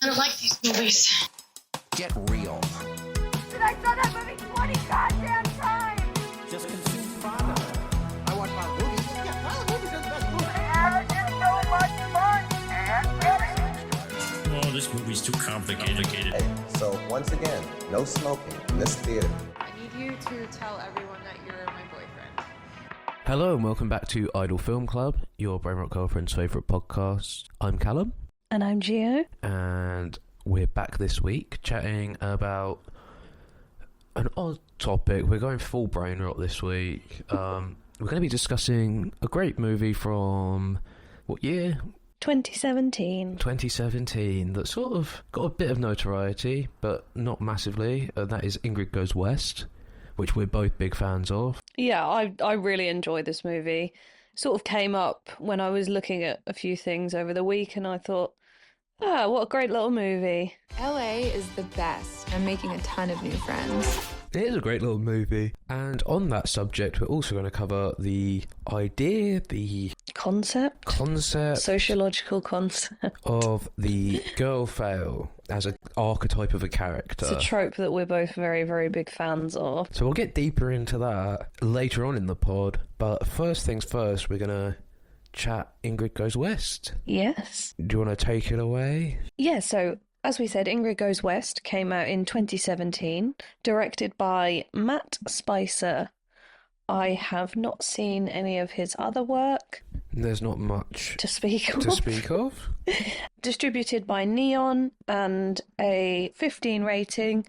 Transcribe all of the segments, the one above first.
I don't like these movies. Get real. Dude, I saw that movie 20 goddamn times! Just consume product. I watch my movies. Yeah, my movies are the best movies. And it's so much fun! And Oh, this movie's too complicated. Hey, so once again, no smoking in this theater. I need you to tell everyone that you're my boyfriend. Hello and welcome back to Idle Film Club, your Brain Rock Girlfriend's favourite podcast. I'm Callum. And I'm Gio. And we're back this week chatting about an odd topic. We're going full brain rot this week. We're going to be discussing a great movie from, what year? 2017. 2017, that sort of got a bit of notoriety, but not massively. That is Ingrid Goes West, which we're both big fans of. Yeah, I really enjoyed this movie. Sort of came up when I was looking at a few things over the week and I thought, what a great little movie. LA is the best. I'm making a ton of new friends. It is a great little movie. And on that subject, we're also going to cover the idea, the Concept? Sociological concept. of the girl fail as an archetype of a character. It's a trope that we're both very, very big fans of. So we'll get deeper into that later on in the pod. But first things first, we're going to chat Ingrid Goes West. Yes. Do you want to take it away? Yeah, so as we said, Ingrid Goes West came out in 2017, directed by Matt Spicer. I have not seen any of his other work. There's not much to speak of. Distributed by Neon and a 15 rating,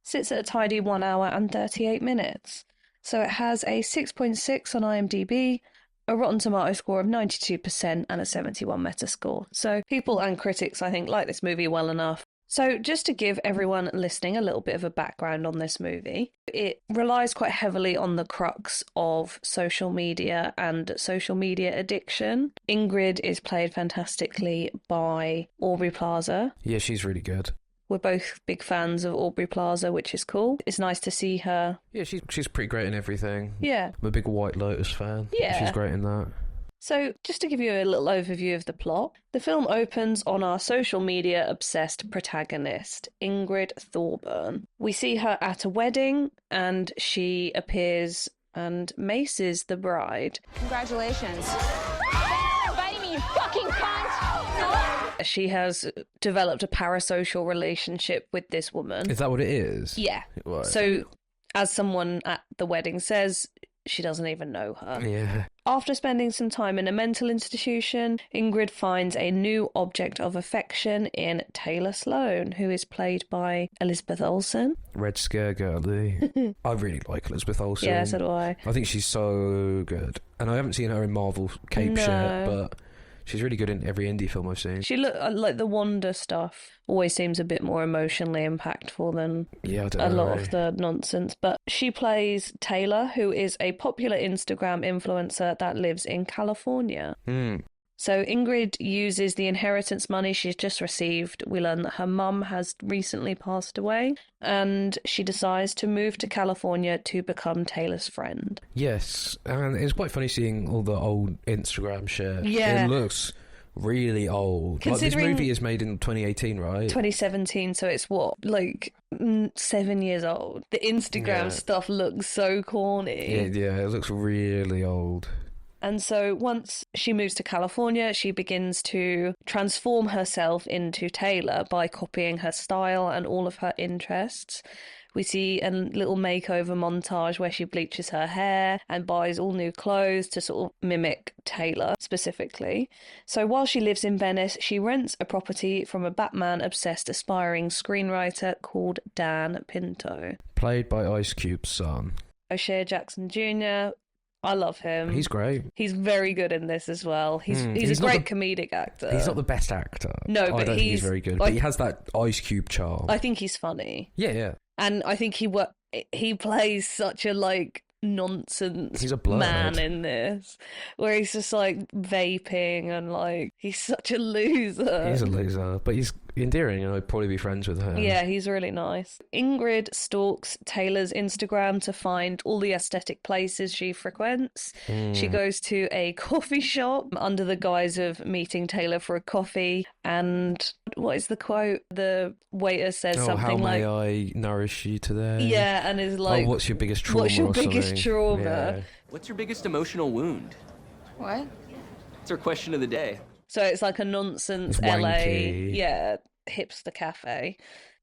sits at a tidy 1 hour and 38 minutes. So it has a 6.6 on IMDb, a Rotten Tomato score of 92% and a 71 Metascore. So people and critics, I think, like this movie well enough. So just to give everyone listening a little bit of a background on this movie, it relies quite heavily on the crux of social media and social media addiction. Ingrid is played fantastically by Aubrey Plaza. Yeah, she's really good. We're both big fans of Aubrey Plaza, which is cool. It's nice to see her. Yeah, she's pretty great in everything. Yeah. I'm a big White Lotus fan. Yeah. She's great in that. So, just to give you a little overview of the plot, the film opens on our social media obsessed protagonist, Ingrid Thorburn. We see her at a wedding and she appears and maces the bride. Congratulations. Inviting me, you fucking cunt! She has developed a parasocial relationship with this woman. Is that what it is? Yeah. Right. So, as someone at the wedding says, she doesn't even know her. Yeah. After spending some time in a mental institution, Ingrid finds a new object of affection in Taylor Sloan, who is played by Elizabeth Olsen. Red Scare Girlie. I really like Elizabeth Olsen. Yeah, so do I. I think she's so good. And I haven't seen her in Marvel Cape shit, but she's really good in every indie film I've seen. She like the Wanda stuff always seems a bit more emotionally impactful than a lot of the nonsense. But she plays Taylor, who is a popular Instagram influencer that lives in California. So Ingrid uses the inheritance money she's just received. We learn that her mum has recently passed away and she decides to move to California to become Taylor's friend. Yes, and it's quite funny seeing all the old Instagram shit. Yeah. It looks really old. Like, this movie is made in 2018, right? 2017, so it's what, like 7 years old. The Instagram stuff looks so corny. Yeah, it looks really old. And so once she moves to California, she begins to transform herself into Taylor by copying her style and all of her interests. We see a little makeover montage where she bleaches her hair and buys all new clothes to sort of mimic Taylor specifically. So while she lives in Venice, she rents a property from a Batman-obsessed aspiring screenwriter called Dan Pinto. Played by Ice Cube's son. O'Shea Jackson Jr., I love him. He's great. He's very good in this as well. He's a great comedic actor. He's not the best actor. No, I but don't think he's very good. But he has that Ice Cube charm. I think he's funny. Yeah. And I think he plays such a nonsense he's a blurred man in this, where he's just vaping and he's such a loser. He's a loser, but he's endearing and I'd probably be friends with her. Yeah, he's really nice. Ingrid stalks Taylor's Instagram to find all the aesthetic places she frequents. She goes to a coffee shop under the guise of meeting Taylor for a coffee, and what is the quote? The waiter says Oh, something how may like, I nourish you today? yeah, and is like, oh, what's your biggest trauma? what's your or biggest something? trauma? Yeah. What's your biggest emotional wound? What? It's our question of the day. So it's like a nonsense It's LA, wanky. yeah, hipster cafe.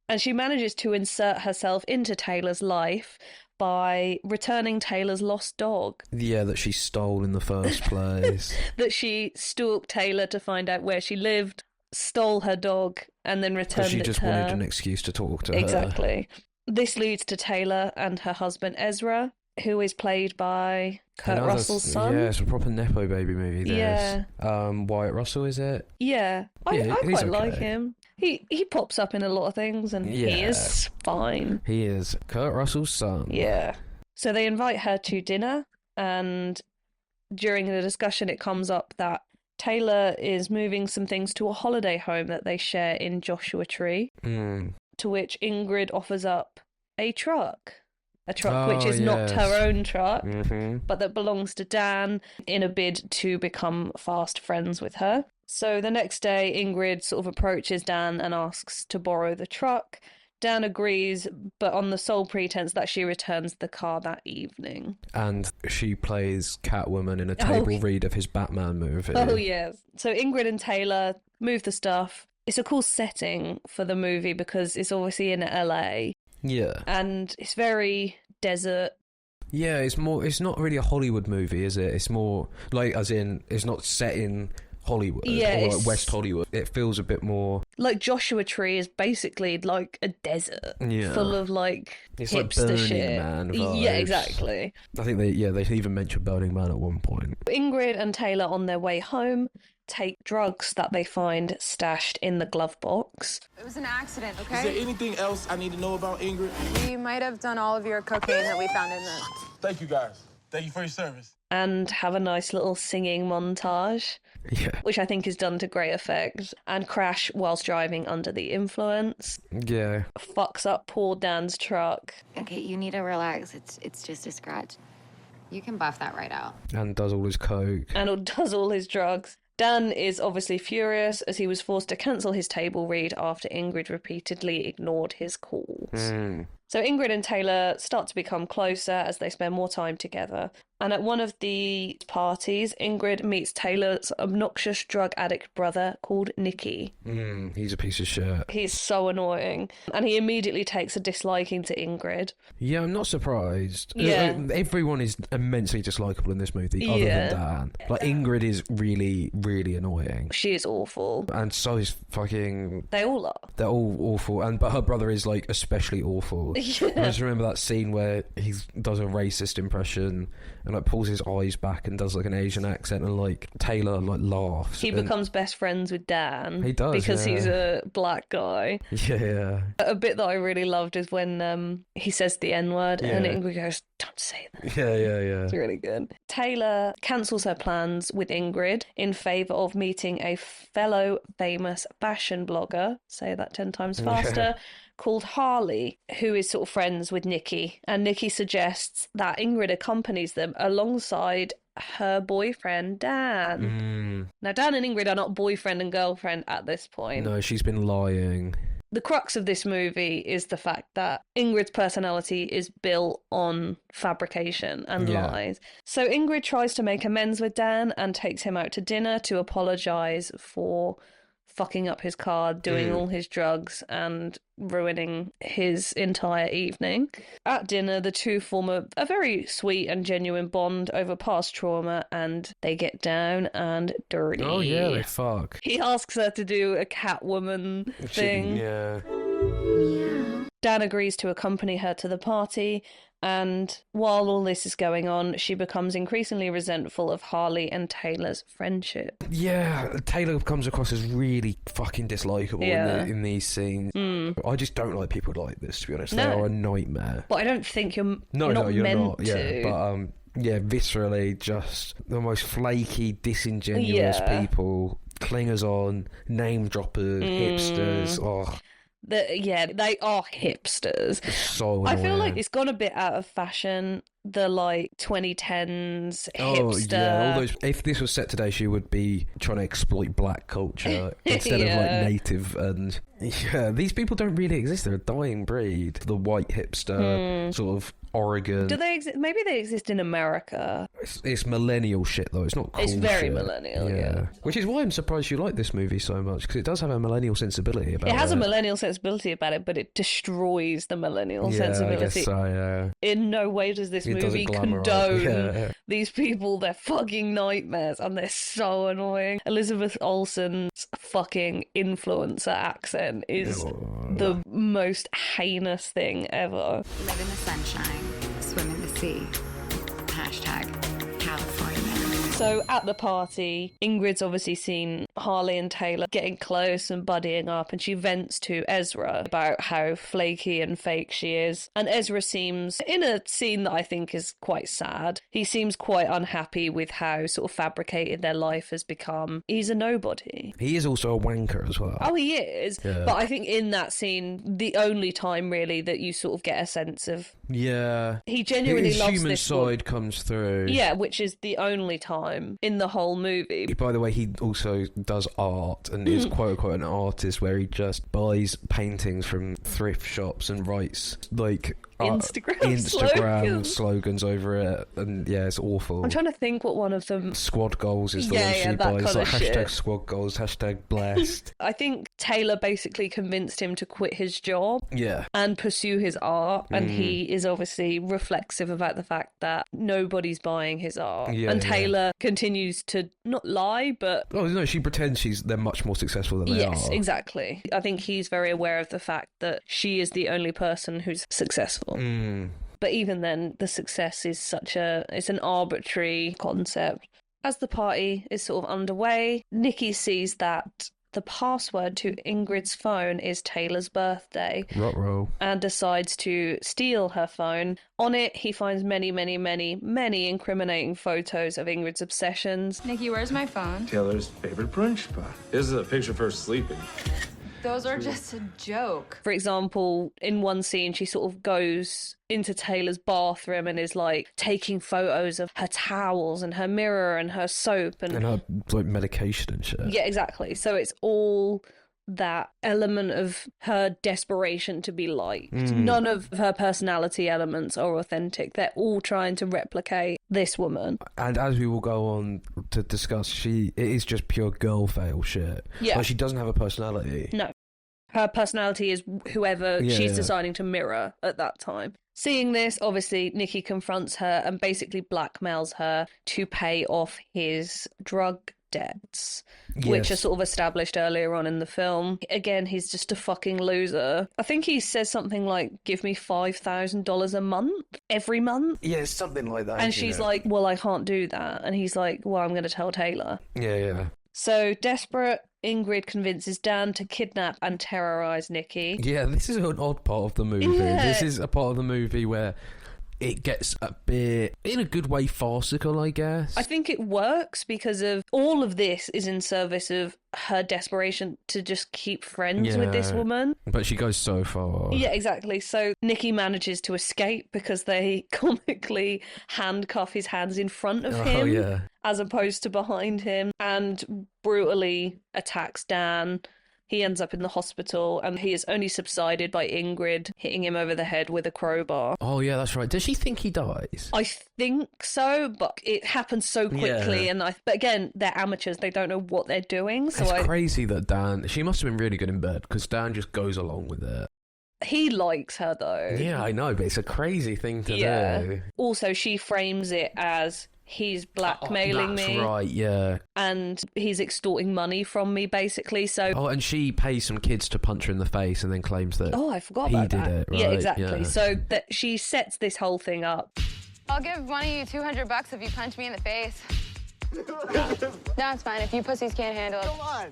And she manages to insert herself into Taylor's life by returning Taylor's lost dog. Yeah, that she stole in the first place. That she stalked Taylor to find out where she lived, stole her dog, and then returned Because she it just to her. wanted an excuse to talk to her. Exactly. This leads to Taylor and her husband Ezra, who is played by Kurt Another- Russell's son. Yeah, it's a proper Nepo baby movie, this. Yeah. Wyatt Russell, is it? Yeah, Yeah, I he's quite like okay. him. He pops up in a lot of things, and he Yeah. is fine. He is Kurt Russell's son. Yeah. So they invite her to dinner, and during the discussion, it comes up that Taylor is moving some things to a holiday home that they share in Joshua Tree, Mm. to which Ingrid offers up a truck. A truck Oh, which is not yes. her own truck, Mm-hmm. but that belongs to Dan in a bid to become fast friends with her. So the next day, Ingrid sort of approaches Dan and asks to borrow the truck. Dan agrees, but on the sole pretense that she returns the car that evening. And she plays Catwoman in a table read of his Batman movie. Oh, yes. So Ingrid and Taylor move the stuff. It's a cool setting for the movie because it's obviously in LA Yeah. and it's very desert. Yeah, it's not really a Hollywood movie, is it? It's more like, as in, it's not set in Hollywood Yeah, or it's- like West Hollywood. It feels a bit more. Like Joshua Tree is basically like a desert Yeah. full of like It's like hipster Burning shit. Man Yeah, vibes. exactly. I think they even mentioned Burning Man at one point. Ingrid and Taylor on their way home take drugs that they find stashed in the glove box. It was an accident, Is there okay? anything else I need to know about Ingrid? We might have done all of your cocaine that we found in the... Thank you, guys. Thank you for your service. And have a nice little singing montage, Yeah. which I think is done to great effect, and crash whilst driving under the influence. Yeah. Fucks up poor Dan's truck. Okay, you need to relax. It's just a scratch. You can buff that right out. And does all his coke. And does all his drugs. Dan is obviously furious as he was forced to cancel his table read after Ingrid repeatedly ignored his calls. Mm. So Ingrid and Taylor start to become closer as they spend more time together. And at one of the parties, Ingrid meets Taylor's obnoxious drug addict brother called Nicky. He's a piece of shit. He's so annoying. And he immediately takes a disliking to Ingrid. Yeah, I'm not surprised. Yeah. Everyone is immensely dislikable in this movie, other Yeah. than Dan. Like, Ingrid is really, really annoying. She is awful. And so is fucking... They all are. They're all awful. But her brother is, like, especially awful. Yeah. I just remember that scene where he does a racist impression and, like, pulls his eyes back and does, like, an Asian accent and, like, Taylor, like, laughs. He and- becomes best friends with Dan. He does, because yeah. he's a black guy. Yeah. A bit that I really loved is when he says the N-word and Yeah. Ingrid goes, "Don't say that." Yeah. It's really good. Taylor cancels her plans with Ingrid in favour of meeting a fellow famous fashion blogger, say that 10 times faster, called Harley, who is sort of friends with Nikki. And Nikki suggests that Ingrid accompanies them alongside her boyfriend, Dan. Now, Dan and Ingrid are not boyfriend and girlfriend at this point. No, she's been lying. The crux of this movie is the fact that Ingrid's personality is built on fabrication and Yeah. lies. So Ingrid tries to make amends with Dan and takes him out to dinner to apologise for fucking up his car, doing all his drugs and ruining his entire evening. At dinner, the two form a very sweet and genuine bond over past trauma, and they get down and dirty. Oh, yeah, they fuck. He asks her to do a Catwoman thing. Yeah. Dan agrees to accompany her to the party, and while all this is going on, she becomes increasingly resentful of Harley and Taylor's friendship. Yeah, Taylor comes across as really fucking dislikable Yeah. in these scenes. I just don't like people like this, to be honest. They No. are a nightmare. But I don't think you're No, not you're meant not. to. Yeah, but yeah, viscerally, just the most flaky, disingenuous Yeah. people, clingers on, name droppers, hipsters. Oh, They are hipsters. So I feel like annoying. it's gone a bit out of fashion. The like 2010s hipster. Oh yeah, all those. If this was set today, she would be trying to exploit black culture instead of like Yeah. native. And yeah, these people don't really exist. They're a dying breed. The white hipster, sort of Oregon. Do they exist? Maybe they exist in America. It's millennial shit though. It's not cool It's very shit. millennial, yeah. Which is why I'm surprised you like this movie so much, because it does have a millennial sensibility about it. It has a millennial sensibility about it, but it destroys the millennial I sensibility. guess so, yeah. In no way does this It movie doesn't glamorise- condone yeah. these people, their fucking nightmares, and they're so annoying. Elizabeth Olsen's fucking influencer accent is the most heinous thing ever. Live in the sunshine, swim in the sea. Hashtag California. So at the party, Ingrid's obviously seen Harley and Taylor getting close and buddying up, and she vents to Ezra about how flaky and fake she is. And Ezra seems, in a scene that I think is quite sad, he seems quite unhappy with how sort of fabricated their life has become. He's a nobody. He is also a wanker as well. Oh, he is. Yeah. But I think in that scene, the only time really that you sort of get a sense of Yeah. he genuinely His loves human this side comes through. Yeah, which is the only time in the whole movie. By the way, he also does art and is quote unquote an artist, where he just buys paintings from thrift shops and writes like Instagram slogans over it, and yeah, it's awful. I'm trying to think what one of them. Squad goals is the Yeah, one yeah, she that buys, kind like of shit. hashtag squad goals, hashtag blessed. I think Taylor basically convinced him to quit his job Yeah. and pursue his art, and he is obviously reflexive about the fact that nobody's buying his art. Yeah, and yeah. Taylor continues to not lie, but Oh no, she pretends they're much more successful than they yes, are. exactly. I think he's very aware of the fact that she is the only person who's successful. But even then, the success is it's an arbitrary concept. As the party is sort of underway, Nikki sees that the password to Ingrid's phone is Taylor's birthday Ruh-roh. and decides to steal her phone. On it, he finds many, many, many, many incriminating photos of Ingrid's obsessions. Nikki, where's my phone? Taylor's favorite brunch spot. This is a picture of her sleeping. Those are just a joke. For example, in one scene, she sort of goes into Taylor's bathroom and is like taking photos of her towels and her mirror and her soap and her like medication and shit. yeah, exactly. So it's all that element of her desperation to be liked. None of her personality elements are authentic. They're all trying to replicate this woman. And as we will go on to discuss, it is just pure girl fail shit. Yeah. Like, she doesn't have a personality. No. Her personality is whoever Yeah, she's yeah. deciding to mirror at that time. Seeing this, obviously, Nikki confronts her and basically blackmails her to pay off his drug debts, which are Yes. sort of established earlier on in the film. Again, he's just a fucking loser. I think he says something like, give me $5,000 a month, every month. Yeah, it's something like that. And isn't she's it? like, well, I can't do that. And he's like, well, I'm going to tell Taylor. Yeah, yeah. So, desperate, Ingrid convinces Dan to kidnap and terrorize Nikki. Yeah, this is an odd part of the movie. Yeah. This is a part of the movie where it gets a bit, in a good way, farcical, I guess. I think it works because of all of this is in service of her desperation to just keep friends with this Yeah. woman. But she goes so far. Yeah, exactly. So Nikki manages to escape because they comically handcuff his hands in front of him Oh, yeah. as opposed to behind him and brutally attacks Dan. He ends up in the hospital and he is only subsided by Ingrid hitting him over the head with a crowbar. Oh, yeah, that's right. Does she think he dies? I think so, but it happens so quickly, Yeah. but again, they're amateurs; they don't know what they're doing. So It's crazy that Dan... She must have been really good in bed, because Dan just goes along with it. he likes her though. Yeah, I know, but it's a crazy thing to do. Also, she frames it as he's blackmailing That's me, right, yeah. and he's extorting money from me, basically. So. Oh, and she pays some kids to punch her in the face and then claims that Oh, I forgot he about did that. it, Yeah, right, exactly. yeah. So that she sets this whole thing up. I'll give one of you $200 if you punch me in the face. No, it's fine. If you pussies can't handle it. Come on.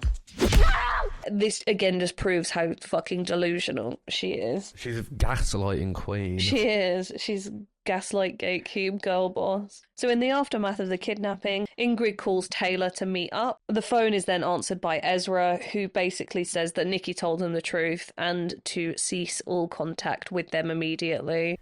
This again just proves how fucking delusional she is. she's a gaslighting queen. She is. She's gaslight gatekeep girl boss. So in the aftermath of the kidnapping, Ingrid calls Taylor to meet up. The phone is then answered by Ezra, who basically says that Nikki told him the truth and to cease all contact with them immediately.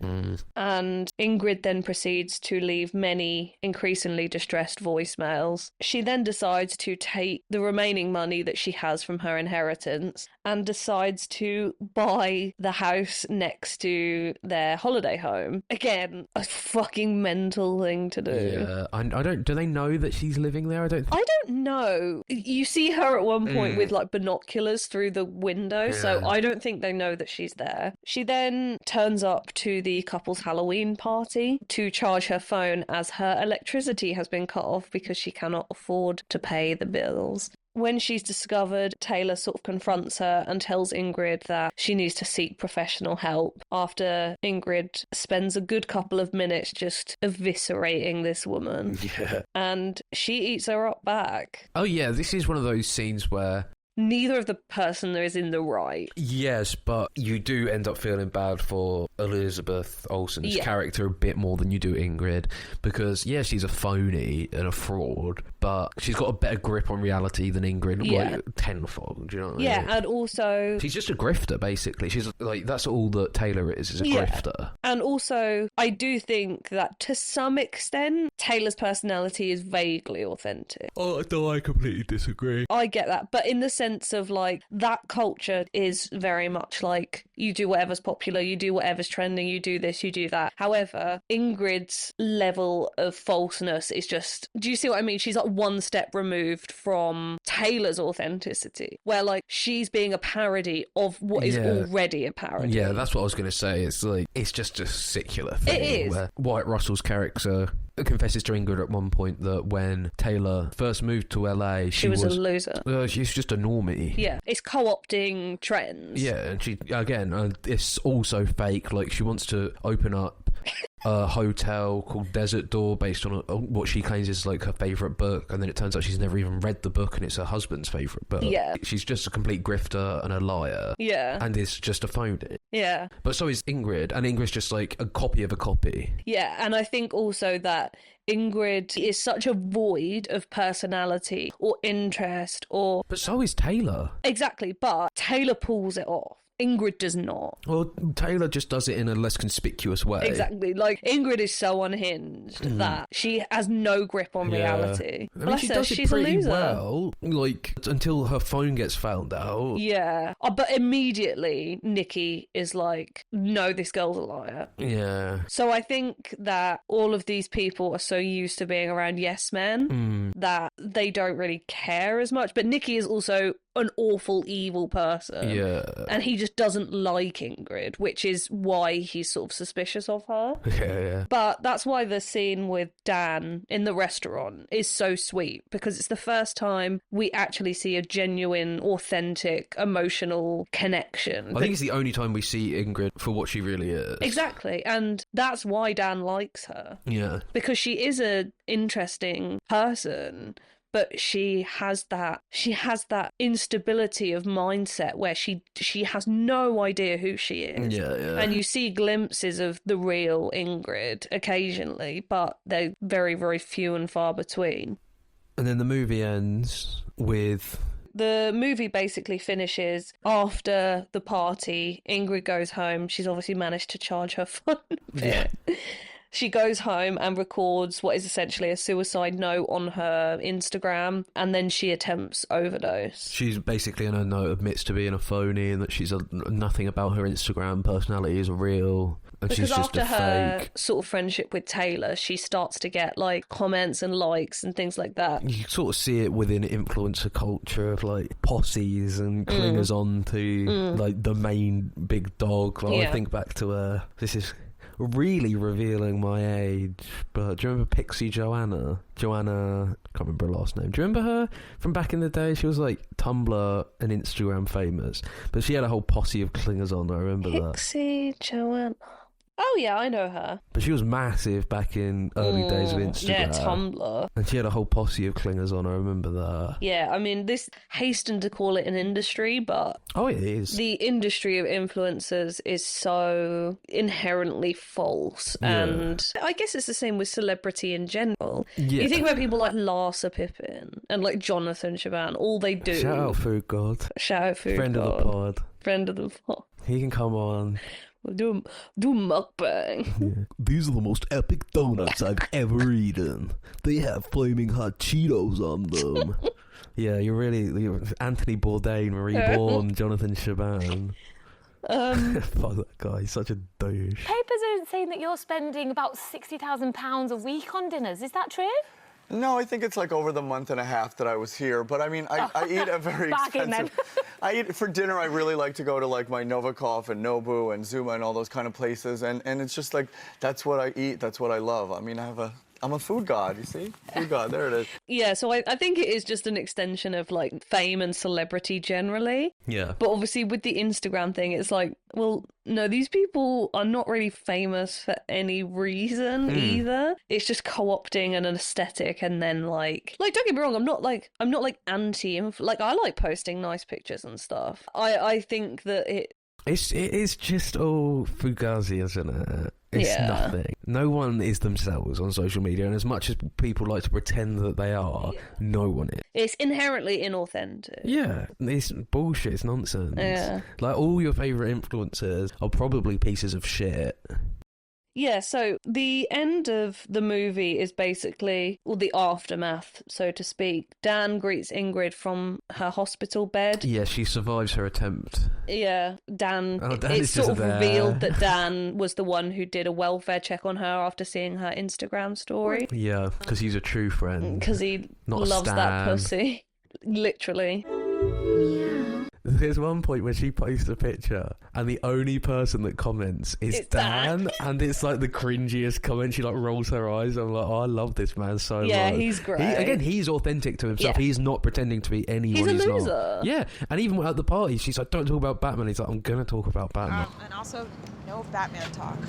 And Ingrid then proceeds to leave many increasingly distressed voicemails. She then decides to take the remaining money that she has from her inheritance and decides to buy the house next to their holiday home. Again, a fucking mental thing to do. Yeah, I don't. Do they know that she's living there? I don't know. You see her at one point with like binoculars through the window, so I don't think they know that she's there. She then turns up to the couple's Halloween party to charge her phone as her electricity has been cut off because she cannot afford to pay the bills. When she's discovered, Taylor sort of confronts her and tells Ingrid that she needs to seek professional help after Ingrid spends a good couple of minutes just eviscerating this woman. Yeah. And she eats her up back. Oh yeah, this is one of those scenes where neither of the person is in the right. Yes, but you do end up feeling bad for Elizabeth Olsen's character a bit more than you do Ingrid, because yeah, she's a phony and a fraud, but she's got a better grip on reality than Ingrid, like tenfold. Do you know what I mean? And also she's just a grifter, basically. She's like, that's all that Taylor is a grifter. And also, I do think that to some extent, Taylor's personality is vaguely authentic. Oh no, I completely disagree. I get that, but in the sense of like that culture is very much like you do whatever's popular, you do whatever's trending, you do this, you do that. However, Ingrid's level of falseness is just, do you see what I mean? She's like one step removed from Taylor's authenticity, where like she's being a parody of what is already a parody. Yeah, that's what I was going to say. It's like, it's just a secular thing. It is. Where Wyatt Russell's character confesses to Ingrid at one point that when Taylor first moved to LA, she was a loser. She's just a normie. Yeah, it's co-opting trends. Yeah, and she, again, it's also fake. Like, she wants to open up a hotel called Desert Door based on what she claims is like her favourite book, and then it turns out she's never even read the book and it's her husband's favourite book. Yeah. She's just a complete grifter and a liar. Yeah. And is just a phony. Yeah. But so is Ingrid, and Ingrid's just like a copy of a copy. Yeah, and I think also that Ingrid is such a void of personality or interest or... But so is Taylor. Exactly, but Taylor pulls it off. Ingrid does not. Well, Taylor just does it in a less conspicuous way. Exactly. Like, Ingrid is so unhinged that she has no grip on reality. I mean, she does it she's pretty a loser. well, like, until her phone gets found out. Yeah. But immediately, Nikki is like, no, this girl's a liar. Yeah. So I think that all of these people are so used to being around yes men that they don't really care as much. But Nikki is also an awful, evil person. Yeah. And he just doesn't like Ingrid, which is why he's sort of suspicious of her. Yeah. But that's why the scene with Dan in the restaurant is so sweet, because it's the first time we actually see a genuine, authentic, emotional connection. I think it's the only time we see Ingrid for what she really is. Exactly. And that's why Dan likes her. Yeah. Because she is an interesting person, but she has that instability of mindset where she has no idea who she is. Yeah. And you see glimpses of the real Ingrid occasionally, but they're very, very few and far between. And then the movie ends with... The movie basically finishes after the party. Ingrid goes home. She's obviously managed to charge her phone a bit. Yeah. She goes home and records what is essentially a suicide note on her Instagram, and then she attempts overdose. She's basically, in her note, admits to being a phony and that she's nothing about her Instagram personality is real. And because she's just after a her fake. sort of friendship with Taylor, she starts to get like comments and likes and things like that. You sort of see it within influencer culture of like posses and clingers on to like the main big dog. Like, I think back to this is really revealing my age, but do you remember Pixie Joanna? I can't remember her last name. Do you remember her from back in the day? She was like Tumblr and Instagram famous, but she had a whole posse of clingers on. I remember that. Pixie Joanna. Oh yeah, I know her. But she was massive back in early days of Instagram. Yeah, Tumblr. And she had a whole posse of clingers on, I remember that. Yeah, I mean, this hastened to call it an industry, but... Oh, it is. The industry of influencers is so inherently false, and I guess it's the same with celebrity in general. Yeah. You think about people like Larsa Pippen and like Jonathan Shaban, all they do... Shout out Food God. Shout out Food Friend God. of the pod. Friend of the pod. He can come on. Do mukbang. Yeah. These are the most epic donuts I've ever eaten. They have flaming hot Cheetos on them. Yeah, you're Anthony Bourdain, Marie Bourne, Jonathan Shaban. Fuck that guy, he's such a douche. Papers are saying that you're spending about £60,000 a week on dinners. Is that true? No, I think it's like over the month and a half that I was here. But I mean, I eat a very expensive... I eat, for dinner, I really like to go to like my Novikov and Nobu and Zuma and all those kind of places. And it's just like, that's what I eat. That's what I love. I mean, I'm a food god, you see? Food god, there it is. Yeah, so I think it is just an extension of like fame and celebrity generally. Yeah. But obviously with the Instagram thing, it's like, well, no, these people are not really famous for any reason either. It's just co-opting an aesthetic, and then like don't get me wrong, I'm not like anti, like I like posting nice pictures and stuff. I think that it is just all fugazi, isn't it? It's nothing. No one is themselves on social media, and as much as people like to pretend that they are, no one is. It's inherently inauthentic. Yeah, it's bullshit, it's nonsense. Yeah. Like, all your favourite influencers are probably pieces of shit. Yeah, so the end of the movie is basically, well, the aftermath, so to speak. Dan greets Ingrid from her hospital bed. Yeah, she survives her attempt. Yeah, Dan it's is sort of there. revealed that Dan was the one who did a welfare check on her after seeing her Instagram story. Yeah, because he's a true friend. Because he Not loves Stan. that pussy. Literally. There's one point where she posts a picture and the only person that comments is It's Dan, and it's like the cringiest comment. She like rolls her eyes. I'm like, oh, I love this man so much. Yeah, he's great. He's authentic to himself. Yeah. He's not pretending to be anyone He's a he's loser. not. Yeah, and even at the party, she's like, don't talk about Batman. He's like, I'm gonna talk about Batman. And also, no Batman talk.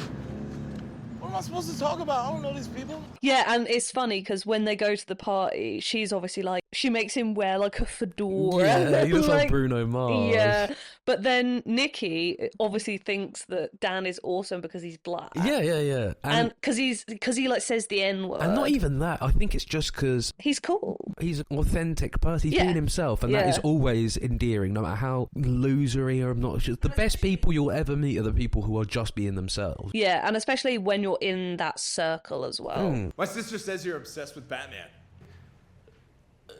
What am I supposed to talk about? I don't know these people. Yeah, and it's funny because when they go to the party, she's obviously like, she makes him wear like a fedora. Yeah, he looks like Bruno Mars. Yeah, but then Nikki obviously thinks that Dan is awesome because he's black. Yeah. And because he like says the N-word. And not even that. I think it's just because he's cool. He's an authentic person. He's being himself, and that is always endearing, no matter how losery or obnoxious. The best people you'll ever meet are the people who are just being themselves. Yeah, and especially when you're in that circle as well. My sister says you're obsessed with Batman.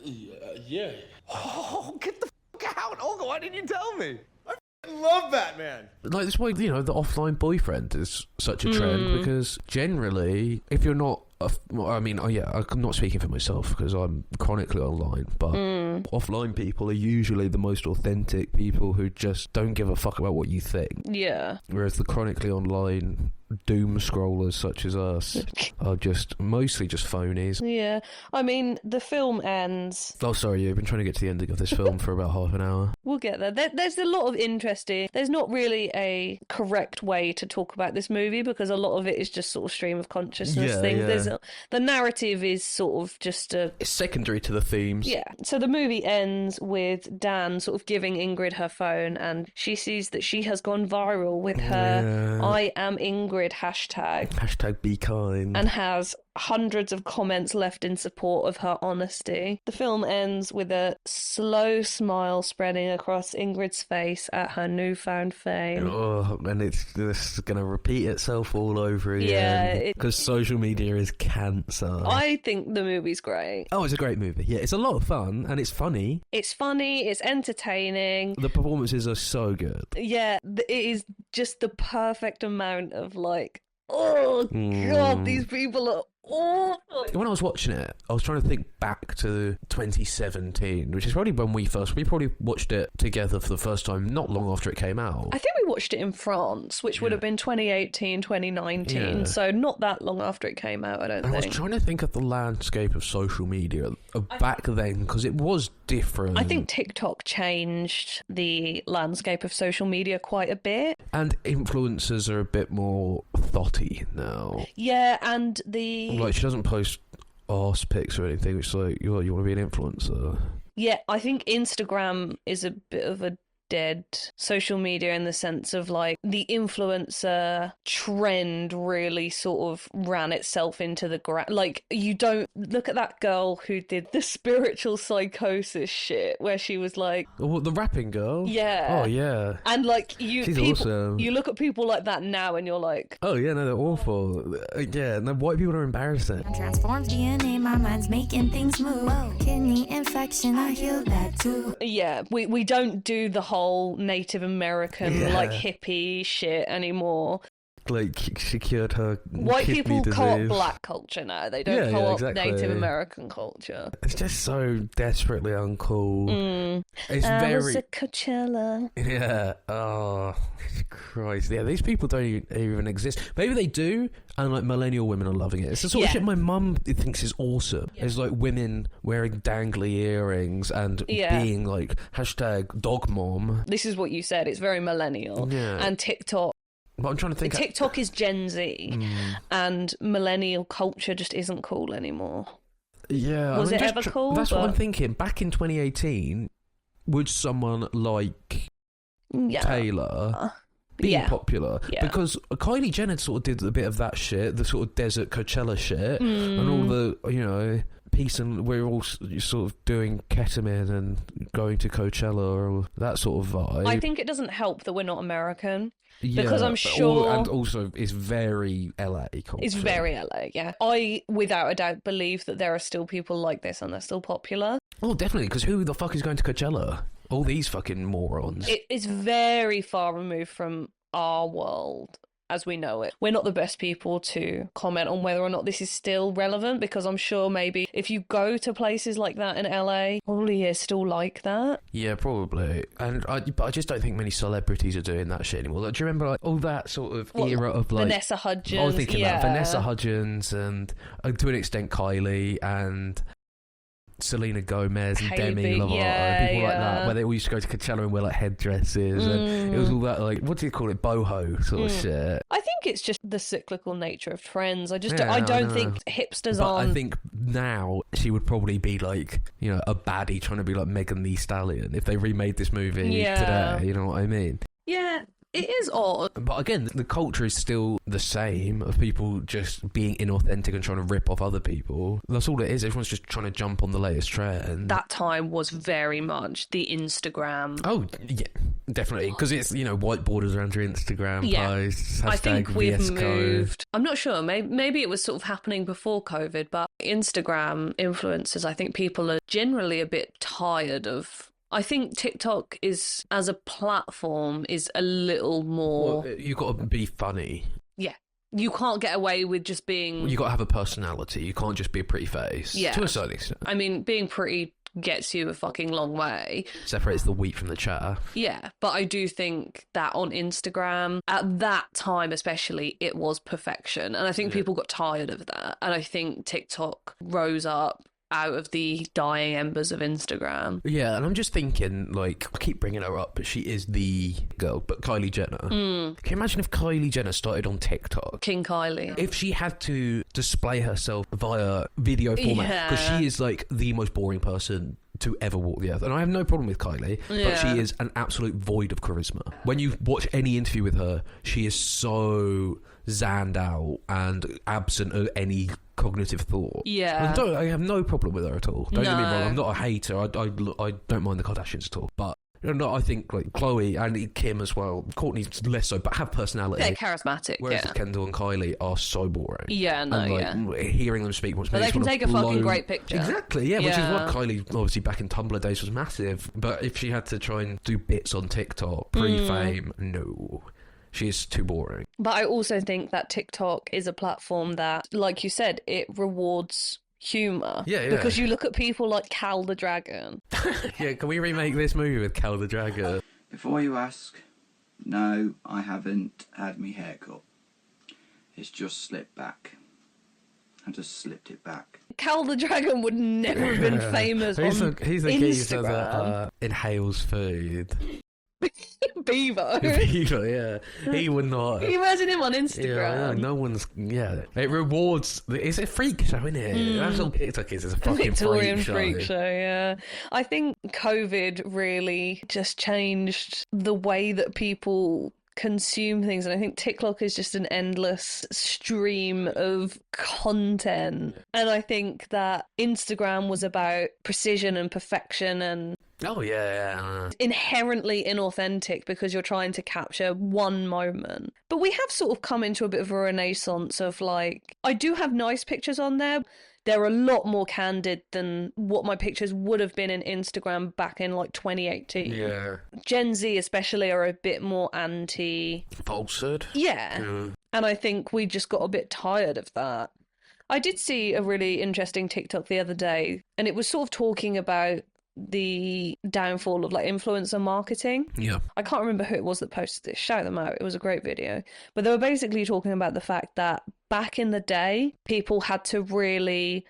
Yeah. Oh, get the fuck out! Olga, why didn't you tell me? I love Batman. Like, that's why, the offline boyfriend is such a trend, because generally, if you're not I'm not speaking for myself because I'm chronically online, but offline people are usually the most authentic people who just don't give a fuck about what you think. Yeah. Whereas the chronically online doom scrollers such as us are mostly just phonies. Yeah. I mean, the film ends... Oh, sorry, you've been trying to get to the ending of this film for about half an hour. We'll get there. There's a lot of interesting... There's not really a correct way to talk about this movie because a lot of it is just sort of stream of consciousness things. Yeah. The narrative is sort of just it's secondary to the themes. Yeah. So the movie ends with Dan sort of giving Ingrid her phone, and she sees that she has gone viral with her I am Ingrid hashtag. Hashtag be kind. And has hundreds of comments left in support of her honesty. The film ends with a slow smile spreading across Ingrid's face at her newfound fame. Oh, and it's just going to repeat itself all over again. Yeah. Because social media is cancer. I think the movie's great. Oh, it's a great movie. Yeah, it's a lot of fun and it's funny. It's funny, it's entertaining. The performances are so good. Yeah, it is just the perfect amount of like, oh God, these people are awful. When I was watching it, I was trying to think back to 2017, which is probably when we probably watched it together for the first time not long after it came out. I think we watched it in France, which would have been 2018, 2019, so not that long after it came out, I don't think. I was trying to think of the landscape of social media back then, because it was different. I think TikTok changed the landscape of social media quite a bit. And influencers are a bit more thotty now. Yeah, and the... Like, she doesn't post arse pics or anything, which is like, you want to be an influencer. Yeah, I think Instagram is a bit of a dead social media in the sense of like the influencer trend really sort of ran itself into the ground. Like, you don't look at that girl who did the spiritual psychosis shit where she was like, oh, the rapping girl? Yeah. Oh, yeah. And like She's awesome. You look at people like that now and you're like, oh yeah, no, they're awful. Yeah, no, white people are embarrassing. Transformed DNA, my mind's making things move. Kidney infection, I heal that too. Yeah, we don't do the whole Native American like hippie shit anymore. Like, she cured her white kidney people disease. co-op black culture now. They don't co-op exactly. Native American culture. It's just so desperately uncool. It's I was very... at Coachella. Yeah. Oh, Christ. Yeah, these people don't even exist. Maybe they do, and like millennial women are loving it. It's the sort of shit my mum thinks is awesome. Yeah. It's like women wearing dangly earrings and being like #dog mom. This is what you said. It's very millennial. Yeah. And TikTok. But I'm trying to think. TikTok is Gen Z, and millennial culture just isn't cool anymore. Yeah. Was it ever cool? That's what I'm thinking. Back in 2018, would someone like Taylor be popular? Yeah. Because Kylie Jenner sort of did a bit of that shit, the sort of desert Coachella shit, and all the, peace, and we're all sort of doing ketamine and going to Coachella or that sort of vibe. I think it doesn't help that we're not American. Yeah, because I'm sure... and also, it's very LA culture. It's very LA, yeah. I, without a doubt, believe that there are still people like this and they're still popular. Oh, definitely, because who the fuck is going to Coachella? All these fucking morons. It is very far removed from our world as we know it. We're not the best people to comment on whether or not this is still relevant, because I'm sure maybe if you go to places like that in LA, probably is still like that. Yeah, probably. But I just don't think many celebrities are doing that shit anymore. Like, do you remember like all that sort of era of like Vanessa Hudgens? I was thinking that Vanessa Hudgens and to an extent Kylie and Selena Gomez and Demi Lovato, people like that, where they all used to go to Coachella and wear like headdresses, and it was all that like, what do you call it, boho sort of shit. I think it's just the cyclical nature of trends. I don't think hipsters I think now she would probably be like, a baddie trying to be like Megan Thee Stallion if they remade this movie today. You know what I mean? Yeah. It is odd. But again, the culture is still the same, of people just being inauthentic and trying to rip off other people. That's all it is. Everyone's just trying to jump on the latest trend. That time was very much the Instagram. Oh, yeah, definitely. Because it's, white borders around your Instagram posts. I think we've VS moved. I'm not sure. Maybe it was sort of happening before COVID, but Instagram influencers, I think people are generally a bit tired of. I think TikTok is, as a platform, is a little more... Well, you've got to be funny. Yeah. You can't get away with just being... You've got to have a personality. You can't just be a pretty face. Yeah. To a certain extent. I mean, being pretty gets you a fucking long way. Separates the wheat from the chaff. Yeah, but I do think that on Instagram, at that time especially, it was perfection. And I think people got tired of that. And I think TikTok rose up out of the dying embers of Instagram. Yeah, and I'm just thinking, like, I keep bringing her up, but she is the girl, but Kylie Jenner. Can you imagine if Kylie Jenner started on TikTok? King Kylie. If she had to display herself via video format, because she is, like, the most boring person to ever walk the earth. And I have no problem with Kylie, but she is an absolute void of charisma. When you watch any interview with her, she is so zanned out and absent of any cognitive thought. Yeah. I have no problem with her at all. Don't get me wrong, I'm not a hater. I don't mind the Kardashians at all. But I think like Khloe and Kim as well, Kourtney's less so, but have personality. They're charismatic. Whereas Kendall and Kylie are so boring. Yeah, no, and, hearing them speak once, but they can take a fucking great picture. Exactly, yeah, which is what Kylie obviously back in Tumblr days was massive. But if she had to try and do bits on TikTok pre-fame, no. She is too boring. But I also think that TikTok is a platform that, like you said, it rewards humour. Yeah. Because you look at people like Cal the Dragon. Yeah, can we remake this movie with Cal the Dragon? Before you ask, no, I haven't had me haircut. It's just slipped back. I just slipped it back. Cal the Dragon would never have been famous he's on he's the geezer that Instagram. inhales food. Beaver. Beaver, yeah. He would not. Can you imagine him on Yeah, Instagram? no one's. Yeah, it rewards. It's a freak show, isn't it? That's all it is. It's a fucking Victorian freak show. yeah. I think COVID really just changed the way that people consume things, and I think TikTok is just an endless stream of content, and I think that Instagram was about precision and perfection and Oh yeah. inherently inauthentic because you're trying to capture one moment. But we have sort of come into a bit of a renaissance of like, I do have nice pictures on there. They're a lot more candid than what my pictures would have been in Instagram back in like 2018. Yeah. Gen Z especially are a bit more anti Falsehood. Yeah. And I think we just got a bit tired of that. I did see a really interesting TikTok the other day, and it was sort of talking about the downfall of like influencer marketing. Yeah. I can't remember who it was that posted this. Shout them out. It was a great video. But they were basically talking about the fact that back in the day, people had to really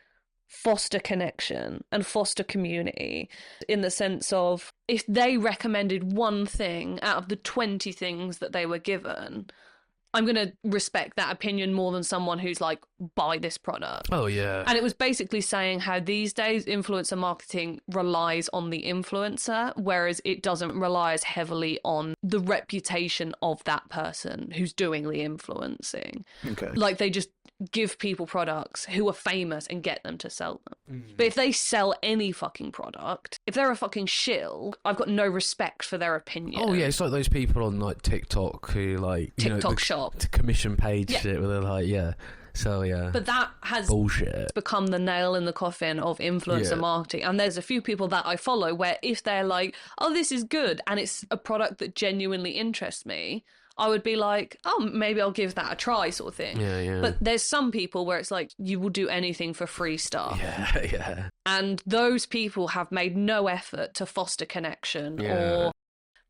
foster connection and foster community in the sense of if they recommended one thing out of the 20 things that they were given, I'm going to respect that opinion more than someone who's like, buy this product. Oh, yeah. And it was basically saying how these days influencer marketing relies on the influencer, whereas it doesn't rely as heavily on the reputation of that person who's doing the influencing. Okay. Like they just give people products who are famous and get them to sell them. But if they sell any fucking product, if they're a fucking shill, I've got no respect for their opinion. Oh yeah, it's like those people on like TikTok who like TikTok shop. the commission page Yeah. shit where they're like, yeah. So yeah. But that has bullshit. become the nail in the coffin of influencer Yeah. marketing. And there's a few people that I follow where if they're like, oh, this is good, and it's a product that genuinely interests me, I would be like, oh, maybe I'll give that a try sort of thing. Yeah, yeah. But there's some people where it's like, you will do anything for free stuff. Yeah, yeah. And those people have made no effort to foster connection Yeah. or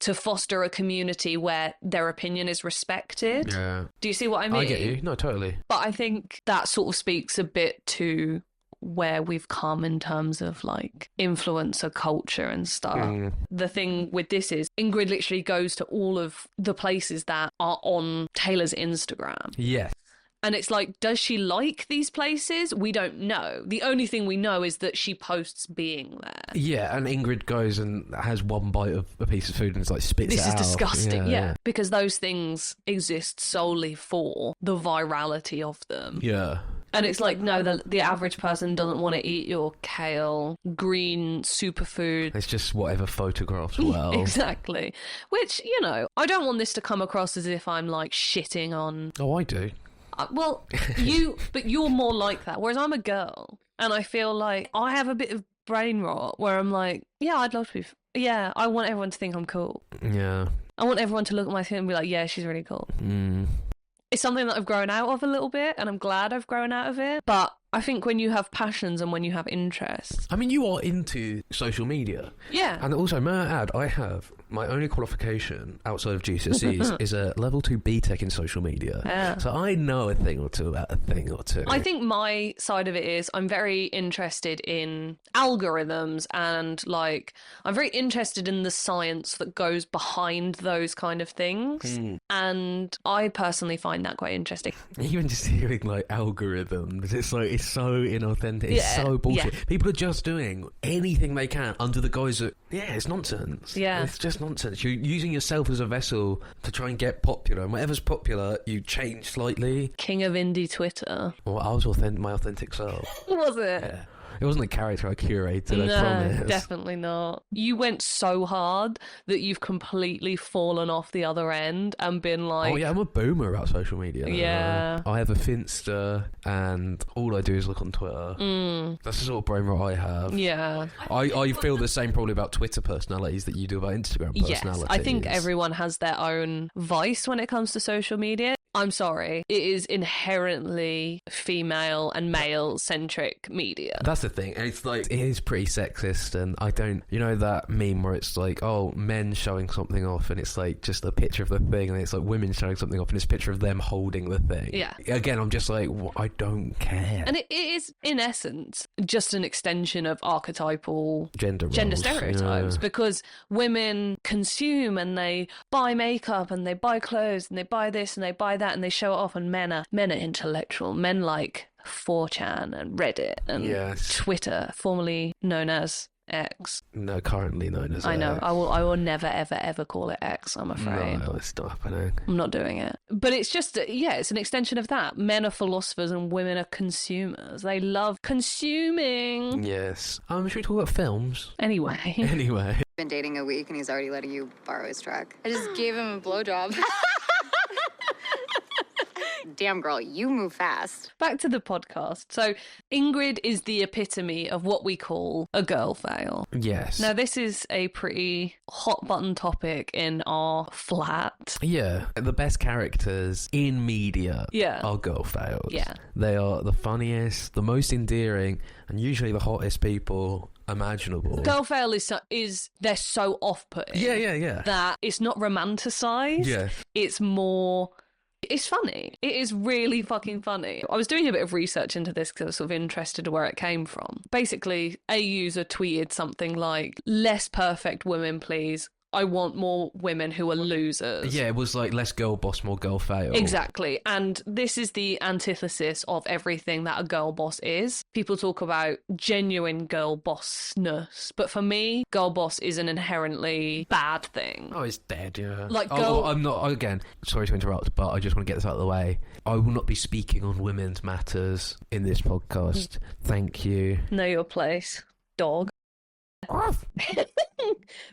to foster a community where their opinion is respected. Yeah. Do you see what I mean? I get you. No, totally. But I think that sort of speaks a bit to where we've come in terms of like influencer culture and stuff. The thing with this is Ingrid literally goes to all of the places that are on Taylor's Instagram. Yes. And it's like, does she like these places? We don't know. The only thing we know is that she posts being there. Yeah, and Ingrid goes and has one bite of a piece of food and it's like spits This it is out. disgusting, yeah. Because those things exist solely for the virality of them. Yeah. And it's like, no, the average person doesn't want to eat your kale, green superfood. It's just whatever photographs well. Exactly. Which, you know, I don't want this to come across as if I'm like shitting on... Oh, I do. Well, but you're more like that. Whereas I'm a girl and I feel like I have a bit of brain rot where I'm like, yeah, I'd love to be... Yeah, I want everyone to think I'm cool. Yeah. I want everyone to look at my thing and be like, yeah, she's really cool. It's something that I've grown out of a little bit, and I'm glad I've grown out of it. But I think when you have passions and when you have interests... I mean, you are into social media. Yeah. And also, may I add, I have my only qualification outside of GCSEs is a level 2 BTEC in social media. Yeah. So I know a thing or two about a thing or two. I think my side of it is I'm very interested in algorithms and like I'm very interested in the science that goes behind those kind of things. And I personally find that quite interesting. Even just hearing like algorithms, it's like it's so inauthentic. It's so bullshit. Yeah. People are just doing anything they can under the guise of it's nonsense. Yeah. It's just nonsense. You're using yourself as a vessel to try and get popular, and whatever's popular, you change slightly. King of indie Twitter. Well, I was my authentic self. Was it? Yeah. It wasn't a character I curated, I No, promise. definitely not. You went so hard that you've completely fallen off the other end and been like... Oh yeah, I'm a boomer about social media. Yeah. I have a Finsta and all I do is look on Twitter. That's the sort of brain rot I have. Yeah. I feel the same probably about Twitter personalities that you do about Instagram personalities. Yes, I think everyone has their own vice when it comes to social media. I'm sorry. It is inherently female and male-centric media. That's the thing. It's like, it is pretty sexist, and I don't... You know that meme where it's like, oh, men showing something off, and it's like just a picture of the thing, and it's like women showing something off, and it's a picture of them holding the thing. Yeah. Again, I'm just like, I don't care. And it is, in essence, just an extension of archetypal Gender stereotypes, because women consume and they buy makeup and they buy clothes and they buy this and they buy that and they show it off, and men are intellectual. Men like 4chan and Reddit and Twitter, formerly known as X. No, currently known as I know. X. I will never, ever, ever call it X, I'm afraid. No, it's not happening. I'm not doing it. But it's just, it's an extension of that. Men are philosophers and women are consumers. They love consuming. Yes. Should we talk about films? Anyway. Been dating a week and he's already letting you borrow his truck. I just gave him a blowjob. Damn, girl, you move fast. Back to the podcast. So Ingrid is the epitome of what we call a girl fail. Yes. Now, this is a pretty hot button topic in our flat. Yeah. The best characters in media are girl fails. Yeah. They are the funniest, the most endearing, and usually the hottest people imaginable. Girl fail is they're so off-putting. Yeah. That it's not romanticized. Yeah. It's more... It's funny. It is really fucking funny. I was doing a bit of research into this because I was sort of interested in where it came from. Basically, a user tweeted something like, less perfect women, please. I want more women who are losers. Yeah, it was like less girl boss, more girl fail. Exactly. And this is the antithesis of everything that a girl boss is. People talk about genuine girl bossness, but for me, girl boss is an inherently bad thing. Oh, it's dead, yeah. Like, girl... I'm not, again, sorry to interrupt, but I just want to get this out of the way. I will not be speaking on women's matters in this podcast. Thank you. Know your place, dog.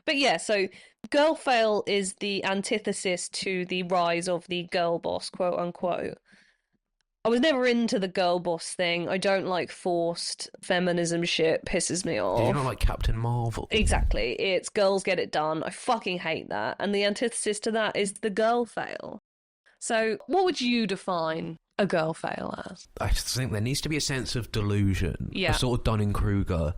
But yeah, so girl fail is the antithesis to the rise of the girl boss, quote unquote. I was never into the girl boss thing. I don't like forced feminism shit. Pisses me off. Do you not like Captain Marvel? Exactly. It's girls get it done. I fucking hate that. And the antithesis to that is the girl fail. So what would you define a girl fail as? I just think there needs to be a sense of delusion. Yeah. A sort of Dunning-Kruger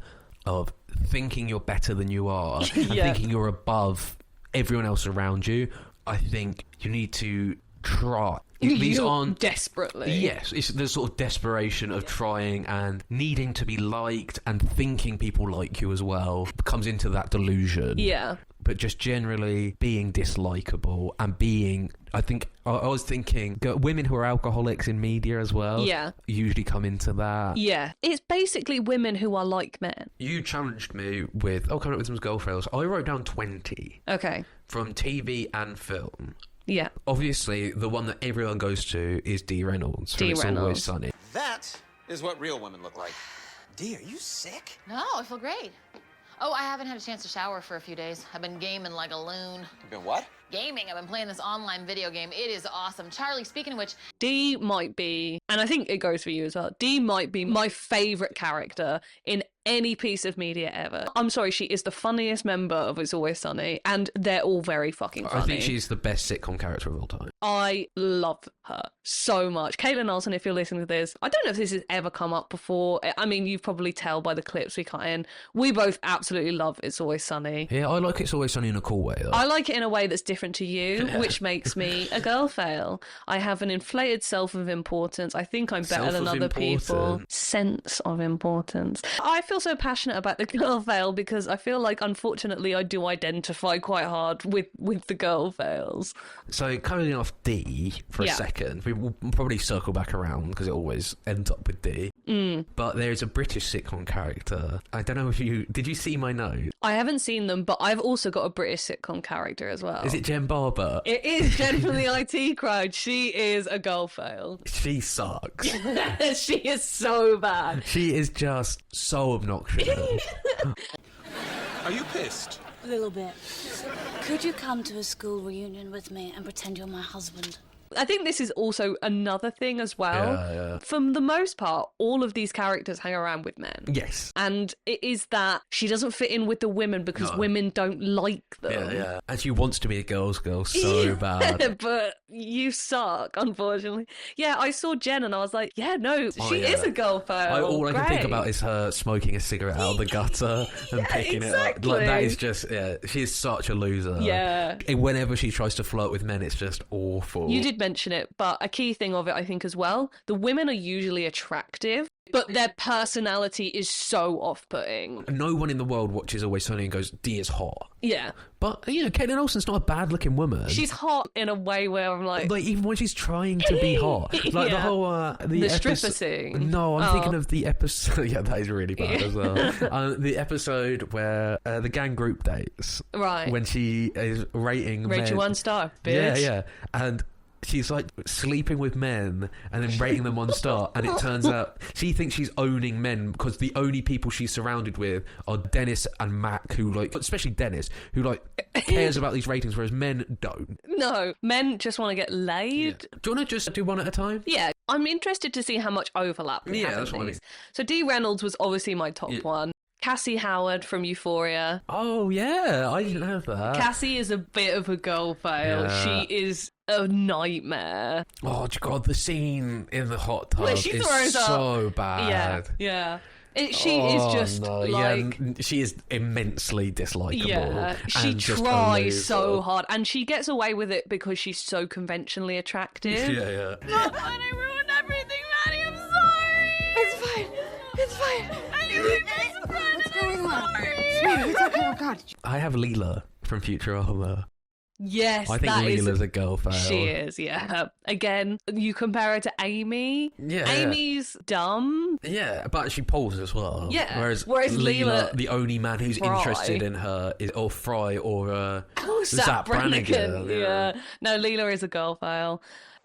of thinking you're better than you are and thinking you're above everyone else around you. I think you need to try. These aren't desperately. Yes, it's the sort of desperation of trying and needing to be liked and thinking people like you as well comes into that delusion. Yeah. But just generally being dislikable and being, I think, I was thinking, women who are alcoholics in media as well usually come into that. Yeah. It's basically women who are like men. You challenged me with, coming up with some girl fails. I wrote down 20. Okay. From TV and film. Yeah. Obviously, the one that everyone goes to is Dee Reynolds from It's Always Sunny. That is what real women look like. Dee, are you sick? No, I feel great. Oh, I haven't had a chance to shower for a few days. I've been gaming like a loon. You've been what? Gaming. I've been playing this online video game. It is awesome. Charlie, speaking of which... Dee might be, and I think it goes for you as well, Dee might be my favourite character in any piece of media ever. I'm sorry, she is the funniest member of It's Always Sunny, and they're all very fucking funny. I think she's the best sitcom character of all time. I love her so much. Caitlin Olsen, if you're listening to this, I don't know if this has ever come up before. I mean, you've probably tell by the clips we cut in. We both absolutely love It's Always Sunny. Yeah, I like It's Always Sunny in a cool way, though. I like it in a way that's different to you, which makes me a girl fail. I have an inflated self of importance. I think I'm better than other people. Sense of importance. I feel so passionate about the girl fail because I feel like, unfortunately, I do identify quite hard with the girl fails. So, coming off Dee for a second, we will probably circle back around because it always ends up with Dee. But there is a British sitcom character. I don't know if did you see my note? I haven't seen them, but I've also got a British sitcom character as well. Is it Jen Barber? It is Jen from the IT Crowd. She is a girl fail. She sucks. She is so bad. She is just so obnoxious. Are you pissed? A little bit. Could you come to a school reunion with me and pretend you're my husband? I think this is also another thing as well. Yeah. For the most part, all of these characters hang around with men. Yes. And it is that she doesn't fit in with the women because women don't like them. Yeah. And she wants to be a girl's girl so bad. But you suck, unfortunately. Yeah, I saw Jen and I was like, yeah, no, she is a girl fail. All I can think about is her smoking a cigarette out of the gutter and picking it up. Like, that is just, she is such a loser. Yeah. And whenever she tries to flirt with men, it's just awful. You did mention it, but a key thing of it, I think, as well, the women are usually attractive, but their personality is so off-putting. No one in the world watches Always Sunny and goes, Dee is hot. Yeah. But, Caitlin Olsen's not a bad-looking woman. She's hot in a way where I'm like... even when she's trying to be hot. Like, the whole... the stripper scene. No, I'm thinking of the episode... Yeah, that is really bad as well. The episode where the gang group dates. Right. When she is rating Rate men. you 1 star, bitch. Yeah. And... she's like sleeping with men and then rating them 1 star, and it turns out she thinks she's owning men because the only people she's surrounded with are Dennis and Mac, who especially Dennis, who cares about these ratings, whereas men don't. No, men just want to get laid. Yeah. Do you want to just do one at a time? Yeah, I'm interested to see how much overlap we have in that's what I mean. these. So Dee Reynolds was obviously my top one. Cassie Howard from Euphoria. Oh, yeah, I didn't have that. Cassie is a bit of a girl fail. Yeah. She is a nightmare. Oh, God, the scene in the hot tub Where she is throws so up. bad. Yeah. She is just like... Yeah, she is immensely dislikable. Yeah, she and just a tries so loser. hard, and she gets away with it because she's so conventionally attractive. Yeah. I ruined everything, Maddie. I'm sorry. It's fine. I knew we best friend. What's going on? It's okay. Oh God. I have Leela from Futurama. Yes, I think Leela's a girl fail. She is, yeah. Again, you compare her to Amy. Yeah. Amy's dumb. Yeah, but she pulls as well. Yeah. Whereas Leela, the only man who's Fry. interested in her is or Fry or Zap Brannigan. Yeah. No, Leela is a girl fail.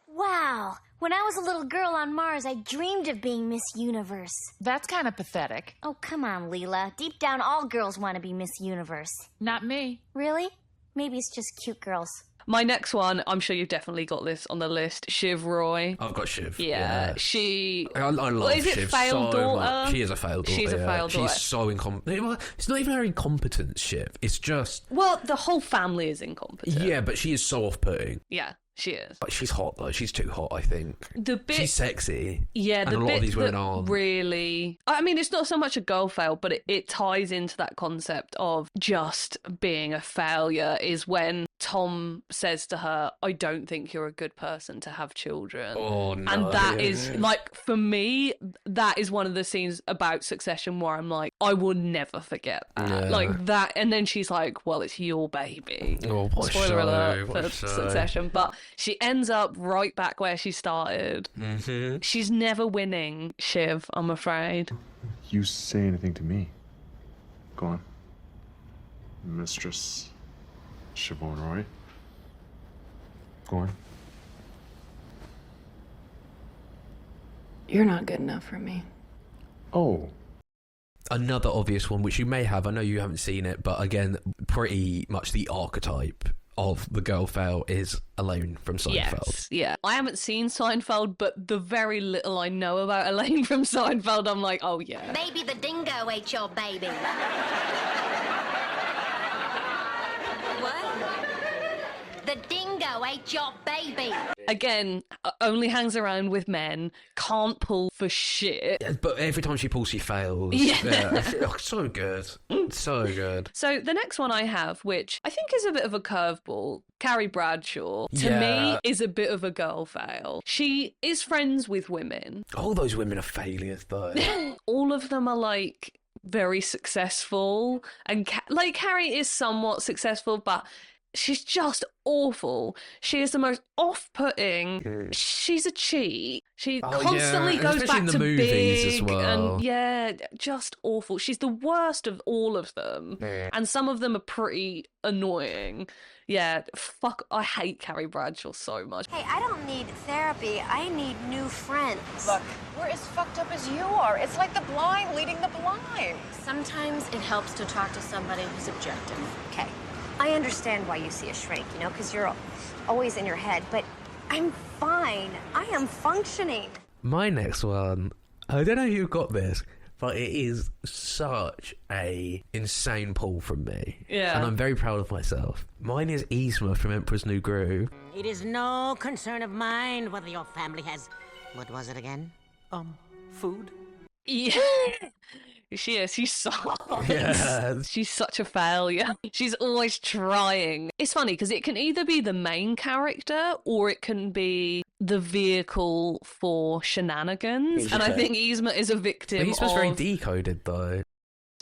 Wow. When I was a little girl on Mars, I dreamed of being Miss Universe. That's kind of pathetic. Oh, come on, Leela. Deep down, all girls want to be Miss Universe. Not me. Really? Maybe it's just cute girls. My next one, I'm sure you've definitely got this on the list, Shiv Roy. I've got Shiv. Yeah. She... I love is it Shiv failed so daughter? much. She is a failed daughter. She's a failed daughter. She's so incompetent. It's not even her incompetence, Shiv. It's just... Well, the whole family is incompetent. Yeah, but she is so off-putting. Yeah, she is. But she's hot, though. She's too hot, I think. She's sexy. Yeah, and a lot of these women aren't. Really... I mean, it's not so much a girl fail, but it ties into that concept of just being a failure is when Tom says to her, I don't think you're a good person to have children. Oh, no. And that is, like, for me, that is one of the scenes about Succession where I'm like, I will never forget that. Yeah. Like, that, and then she's like, well, it's your baby. Oh, what a Spoiler show, alert what a for show. Succession. But she ends up right back where she started. Mm-hmm. She's never winning, Shiv, I'm afraid. You say anything to me. Go on. Mistress Siobhan Roy. Go on. You're not good enough for me. Oh. Another obvious one, which you may have, I know you haven't seen it, but again, pretty much the archetype of the girl fail is Elaine from Seinfeld. Yes, yeah. I haven't seen Seinfeld, but the very little I know about Elaine from Seinfeld, I'm like, oh yeah. Maybe the dingo ate your baby. What? The dingo ate your baby. Again, only hangs around with men, can't pull for shit. Yeah, but every time she pulls, she fails. Yeah. Oh, so good. So good. So the next one I have, which I think is a bit of a curveball, Carrie Bradshaw, to Yeah. me is a bit of a girl fail. She is friends with women. All those women are failures, though. All of them are like very successful, and like Carrie is somewhat successful, but she's just awful. She is the most off-putting. She's a cheat. She constantly yeah. goes Especially back in the to movies Big, as well. and yeah, just awful. She's the worst of all of them, and some of them are pretty annoying. Yeah, fuck, I hate Carrie Bradshaw so much. Hey, I don't need therapy. I need new friends. Look, we're as fucked up as you are. It's like the blind leading the blind. Sometimes it helps to talk to somebody who's objective. Okay, I understand why you see a shrink, you know, because you're always in your head, but I'm fine. I am functioning. My next one, I don't know who got this, but it is such a insane pull from me. Yeah. And I'm very proud of myself. Mine is Yzma from Emperor's New Groove. It is no concern of mine whether your family has... What was it again? Food? Yeah. She is. She sucks. Yeah. She's such a failure. She's always trying. It's funny because it can either be the main character or it can be the vehicle for shenanigans. And I think Yzma is a victim Yzma's of... very decoded, though.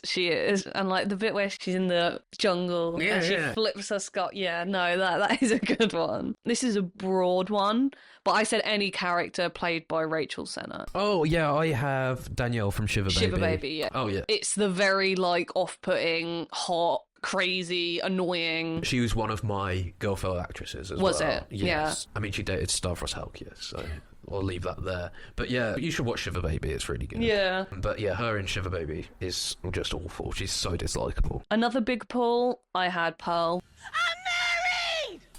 She is. And like the bit where she's in the jungle and she flips her Scott. Yeah, no, that is a good one. This is a broad one, but I said any character played by Rachel Sennott. Oh, yeah, I have Danielle from Shiver Baby. Shiver Baby, yeah. Oh, yeah. It's the very, like, off-putting, hot, crazy, annoying... She was one of my girlfriend actresses as Was well. it? Yes. Yeah. I mean, she dated Stavros Halkias, so I'll leave that there. But yeah, you should watch Shiver Baby, it's really good. Yeah. But yeah, her in Shiver Baby is just awful. She's so dislikable. Another big pull, I had Pearl.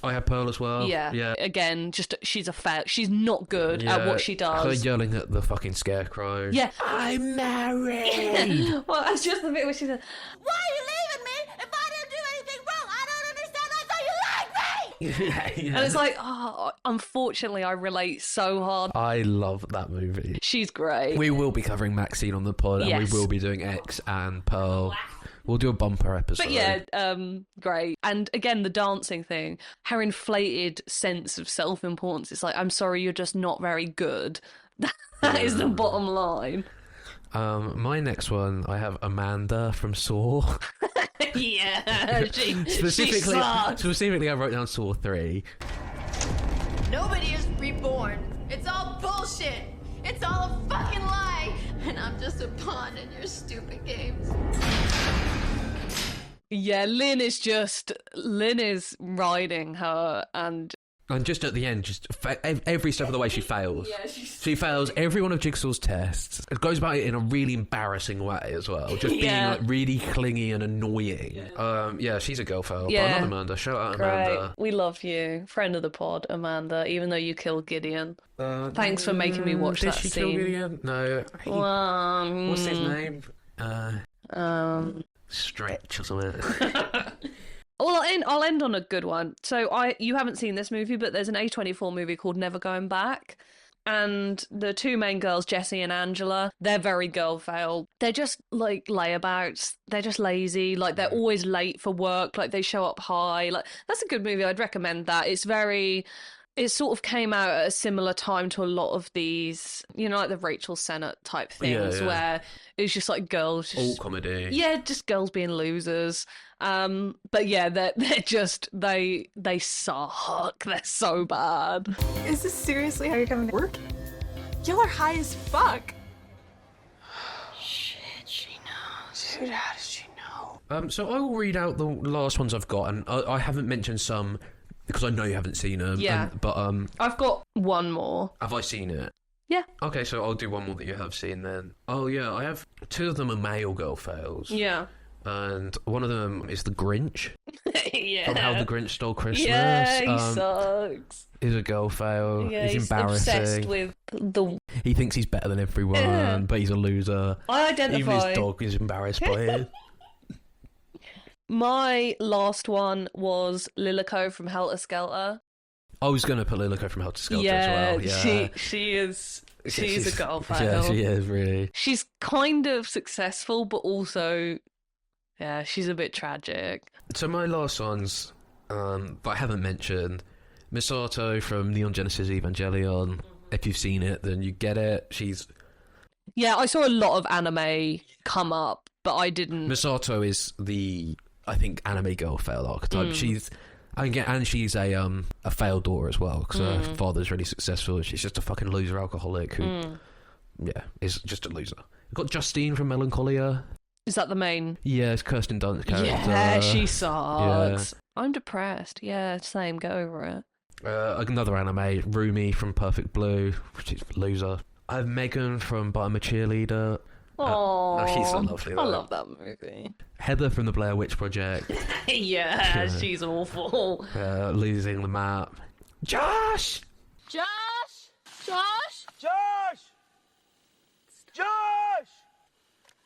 I had Pearl as well. Yeah. Yeah. Again, just she's a fail. She's not good at what she does. Her yelling at the fucking scarecrow. Yeah. I'm married! Well, that's just the bit where she said, Why are you leaving me if I didn't do anything wrong? I don't understand. I thought you liked me. and it's like, oh, unfortunately, I relate so hard. I love that movie. She's great. We will be covering Maxine on the pod, and Yes. we will be doing X and Pearl. We'll do a bumper episode. But yeah, great. And again, the dancing thing, her inflated sense of self-importance. It's like, I'm sorry, you're just not very good. That is the bottom line. My next one, I have Amanda from Saw. Yeah, she specifically, sucks. I wrote down Saw 3. Nobody is reborn. It's all bullshit. It's all a fucking lie. And I'm just a pawn in your stupid games. Yeah, Lynn is riding her, and just at the end, just every step of the way she fails. Yeah, she fails every one of Jigsaw's tests. It goes about it in a really embarrassing way as well. Just being like really clingy and annoying. Yeah, she's a girl fail. Yeah. But I love Amanda. Shout out great. Amanda. We love you, friend of the pod, Amanda. Even though you killed Gideon. Thanks for making me watch did that she scene. Kill Gideon? No. What's his name? Stretch or something. Well, I'll end on a good one. So you haven't seen this movie, but there's an A24 movie called Never Going Back. And the two main girls, Jessie and Angela, they're very girl fail. They're just like layabouts. They're just lazy. Like they're always late for work. Like they show up high. Like that's a good movie. I'd recommend that. It sort of came out at a similar time to a lot of these, like the Rachel Sennott type things, where it's just like girls. All comedy. Yeah, just girls being losers. But yeah, they're just, they suck. They're so bad. Is this seriously how you're coming to work? Y'all are high as fuck. Shit, she knows. Dude, how does she know? So I will read out the last ones I've got, and I haven't mentioned some because I know you haven't seen them. Yeah. But I've got one more. have I seen it? Yeah. Okay, so I'll do one more that you have seen then. Oh yeah, I have two of them are male girl fails. Yeah. And one of them is the Grinch. Yeah. From How the Grinch Stole Christmas. Yeah, he sucks. Is a girl fail. Yeah, he's obsessed embarrassing. with the... He thinks he's better than everyone, but he's a loser. I identify... Even his dog is embarrassed by it. My last one was Lilico from Helter Skelter. I was going to put Lilico from Helter Skelter as well. Yeah, she's a girl fail. Yeah, she is, really. She's kind of successful, but also, yeah, she's a bit tragic. So my last ones, but I haven't mentioned, Misato from Neon Genesis Evangelion. If you've seen it, then you get it. Yeah, I saw a lot of anime come up, but I didn't... Misato is the, I think, anime girl fail archetype. She's a failed daughter as well, because her father's really successful. She's just a fucking loser alcoholic who, is just a loser. We've got Justine from Melancholia. Is that the main? Yeah, it's Kirsten Dunst's character. Yeah, she sucks. Yeah. I'm depressed. Yeah, same. Go over it. Another anime, Rumi from Perfect Blue, which is a loser. I have Megan from But I'm a Cheerleader. Oh, she's so lovely. I love that movie. Heather from the Blair Witch Project. Yeah, she's awful. Losing the map. Josh! Josh! Josh! Josh! Josh!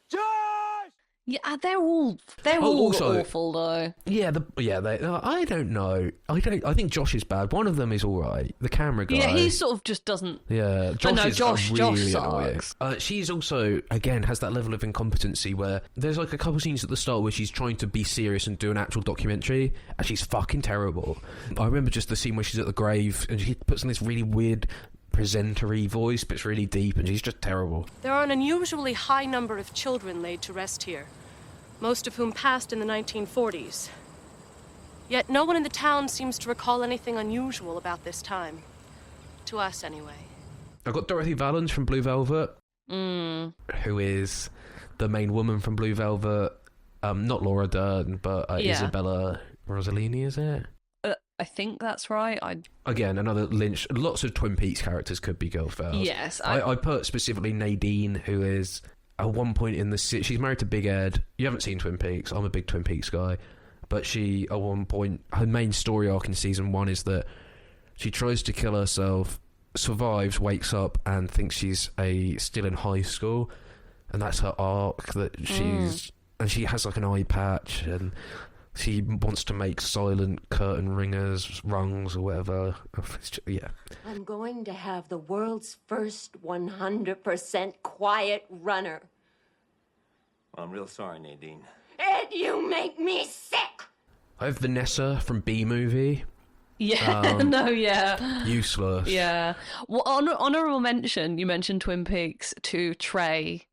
Josh! Yeah, they're all also- awful though. Yeah, I don't know. I think Josh is bad. One of them is all right. The camera guy. Yeah, he sort of just doesn't. Yeah, Josh is really annoying. sucks. She's also, again, has that level of incompetency where there's like a couple scenes at the start where she's trying to be serious and do an actual documentary, and she's fucking terrible. I remember just the scene where she's at the grave and she puts on this really weird presenter-y voice, but it's really deep, and she's just terrible. There are an unusually high number of children laid to rest here, most of whom passed in the 1940s. Yet no one in the town seems to recall anything unusual about this time. To us, anyway. I've got Dorothy Valens from Blue Velvet, who is the main woman from Blue Velvet. Not Laura Dern, but Isabella Rossellini, is it? I think that's right. Again, another Lynch. Lots of Twin Peaks characters could be girl fails. Yes. I put specifically Nadine, who is at one point in the... She's married to Big Ed. You haven't seen Twin Peaks. I'm a big Twin Peaks guy. But she, at one point, her main story arc in season 1 is that she tries to kill herself, survives, wakes up, and thinks she's still in high school. And that's her arc, that she's... And she has like an eye patch, and... She wants to make silent curtain rungs or whatever. Yeah. I'm going to have the world's first 100% quiet runner. Well, I'm real sorry, Nadine. Ed, you make me sick! I have Vanessa from B-Movie. Yeah. Useless. Yeah. Well, honorable mention, you mentioned Twin Peaks, to Trey,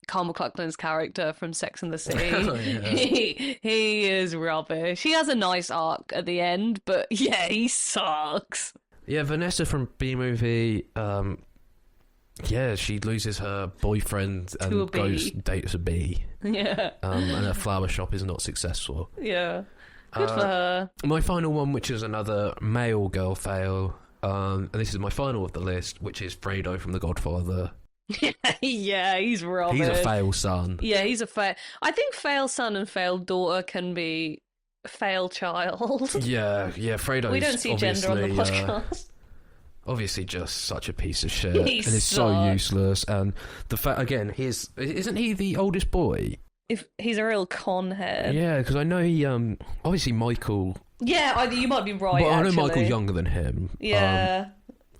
Carl McLachlan's character from Sex and the City. Oh, yeah. He is rubbish. He has a nice arc at the end, but yeah, he sucks. Yeah, Vanessa from B-Movie, she loses her boyfriend and dates a bee. Yeah. And her flower shop is not successful. Yeah. Good for her. My final one, which is another male girl fail, and this is my final of the list, which is Fredo from The Godfather. Yeah, he's rubbish. He's a fail son. Yeah, he's a fail. I think fail son and fail daughter can be fail child. Yeah, Fredo's We don't see gender on the podcast. Obviously just such a piece of shit. He and is so useless. And the fact, again, isn't he the oldest boy? If he's a real con head. Yeah, because I know he, obviously Michael... Yeah, you might be right, But I know actually. Michael's younger than him. Yeah.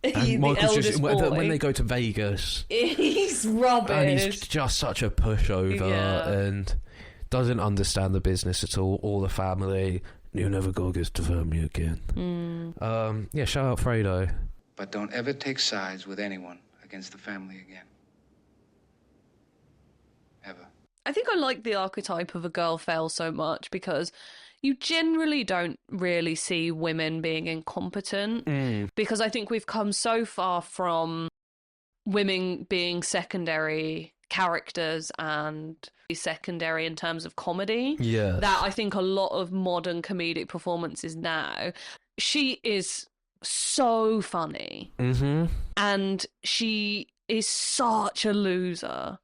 And Michael's just boy. when they go to Vegas, he's rubbish, and he's just such a pushover and doesn't understand the business at all, or the family. You'll never go against the family again. Shout out Fredo. But don't ever take sides with anyone against the family again. Ever. I think I like the archetype of a girl fail so much because you generally don't really see women being incompetent, because I think we've come so far from women being secondary characters and secondary in terms of comedy, that I think a lot of modern comedic performances now, she is so funny, and she is such a loser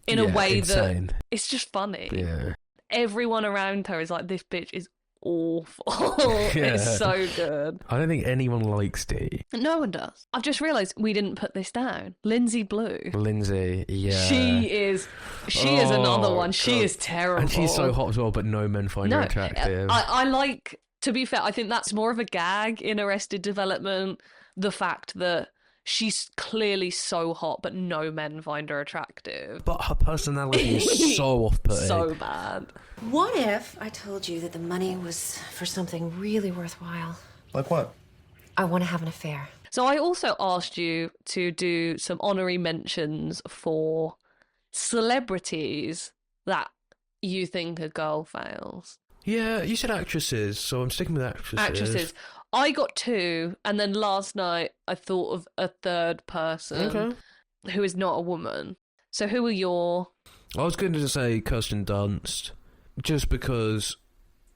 in a way that it's just funny. Yeah. Everyone around her is like, this bitch is awful. It's so good. I don't think anyone likes Dee. No one does. I've just realised we didn't put this down. Lindsay Blue. Lindsay, yeah. She is another one. She God. is terrible. And she's so hot as well, but no men find her attractive. I like, to be fair, I think that's more of a gag in Arrested Development. The fact that she's clearly so hot, but no men find her attractive. But her personality is so off-putting. So bad. What if I told you that the money was for something really worthwhile? Like what? I want to have an affair. So I also asked you to do some honorary mentions for celebrities that you think are girl fails. Yeah, you said actresses, so I'm sticking with actresses. I got 2, and then last night I thought of a third person who is not a woman. So who are your... I was going to say Kirsten Dunst, just because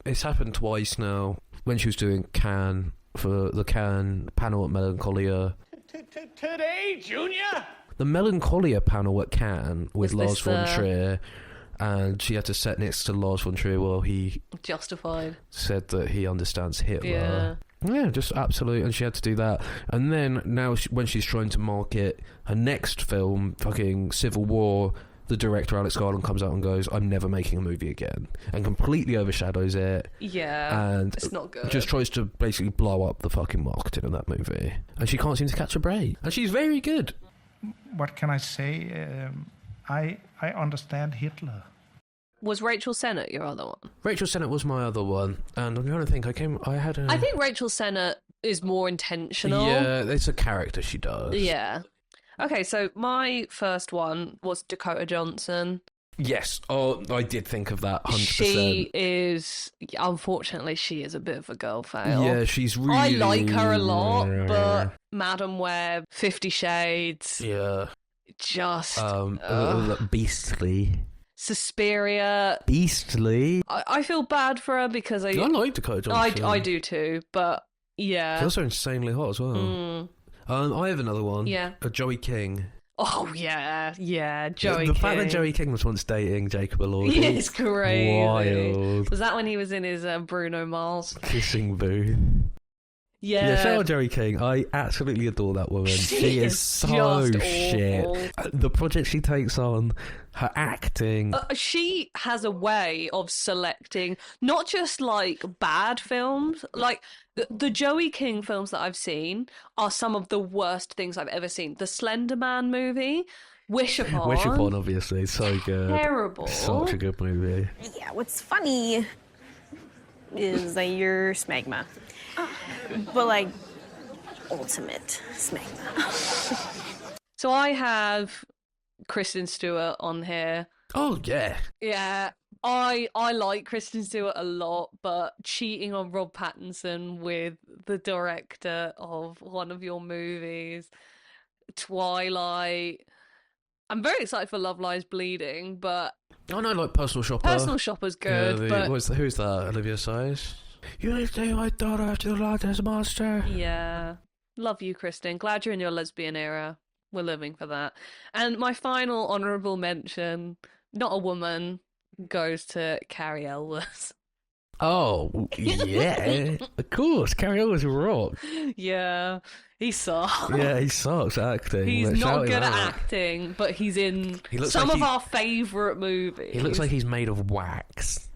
it's happened twice now when she was doing Cannes, for the Cannes panel at Melancholia. Today, Junior? The Melancholia panel at Cannes with Lars this, von Trier, and she had to sit next to Lars von Trier while he Justified said that he understands Hitler. Yeah. Yeah, just absolute, and she had to do that. And then now, when she's trying to market her next film, fucking Civil War, the director Alex Garland comes out and goes, "I'm never making a movie again," and completely overshadows it. Yeah, and it's not good. Just tries to basically blow up the fucking marketing of that movie, and she can't seem to catch a break. And she's very good. What can I say? I understand Hitler. Was Rachel Sennett your other one? Rachel Sennett was my other one, and I'm trying to think. I think Rachel Sennett is more intentional. Yeah, it's a character she does. Yeah. Okay, so my first one was Dakota Johnson. Yes. Oh, I did think of that. 100%. She is, unfortunately, she is a bit of a girl fail. Yeah, she's really. I like her a lot, but Madam Web, 50 Shades. Yeah. Just beastly. Suspiria. Beastly. I feel bad for her because I like Dakota Johnson. I do too, but yeah. She's also insanely hot as well. I have another one. Yeah. Joey King. Oh, yeah, Joey The King. fact that Joey King was once dating Jacob Elordi. Yeah, it's crazy. Wild. Was that when he was in his Bruno Mars Kissing booth? Yeah. Shout out Joey King. I absolutely adore that woman. She is so just shit. awful. The project she takes on, her acting. She has a way of selecting not just like bad films, like the Joey King films that I've seen are some of the worst things I've ever seen. The Slender Man movie, Wish Upon. Wish Upon, obviously, so good. Terrible. Such a good movie. Yeah, what's funny is that you're smegma. But like, ultimate smegma. So I have Kristen Stewart on here. Oh, yeah. Yeah, I like Kristen Stewart a lot, but cheating on Rob Pattinson with the director of one of your movies, Twilight. I'm very excited for Love Lies Bleeding, but... Oh, no, like Personal Shopper. Personal Shopper's good, Yeah, but... who's that? Olivia Sayers? You say my daughter to the largest monster. Yeah. Love you, Kristen. Glad you're in your lesbian era. We're living for that. And my final honourable mention, not a woman, goes to Carrie Elwes. Oh, yeah. Of course. Carrie Elwes rock. Yeah. He sucks. Yeah, he sucks at acting. He's Let's not shout good him at out. acting, but he's in He looks some like of he- our favourite movies. He looks like he's made of wax.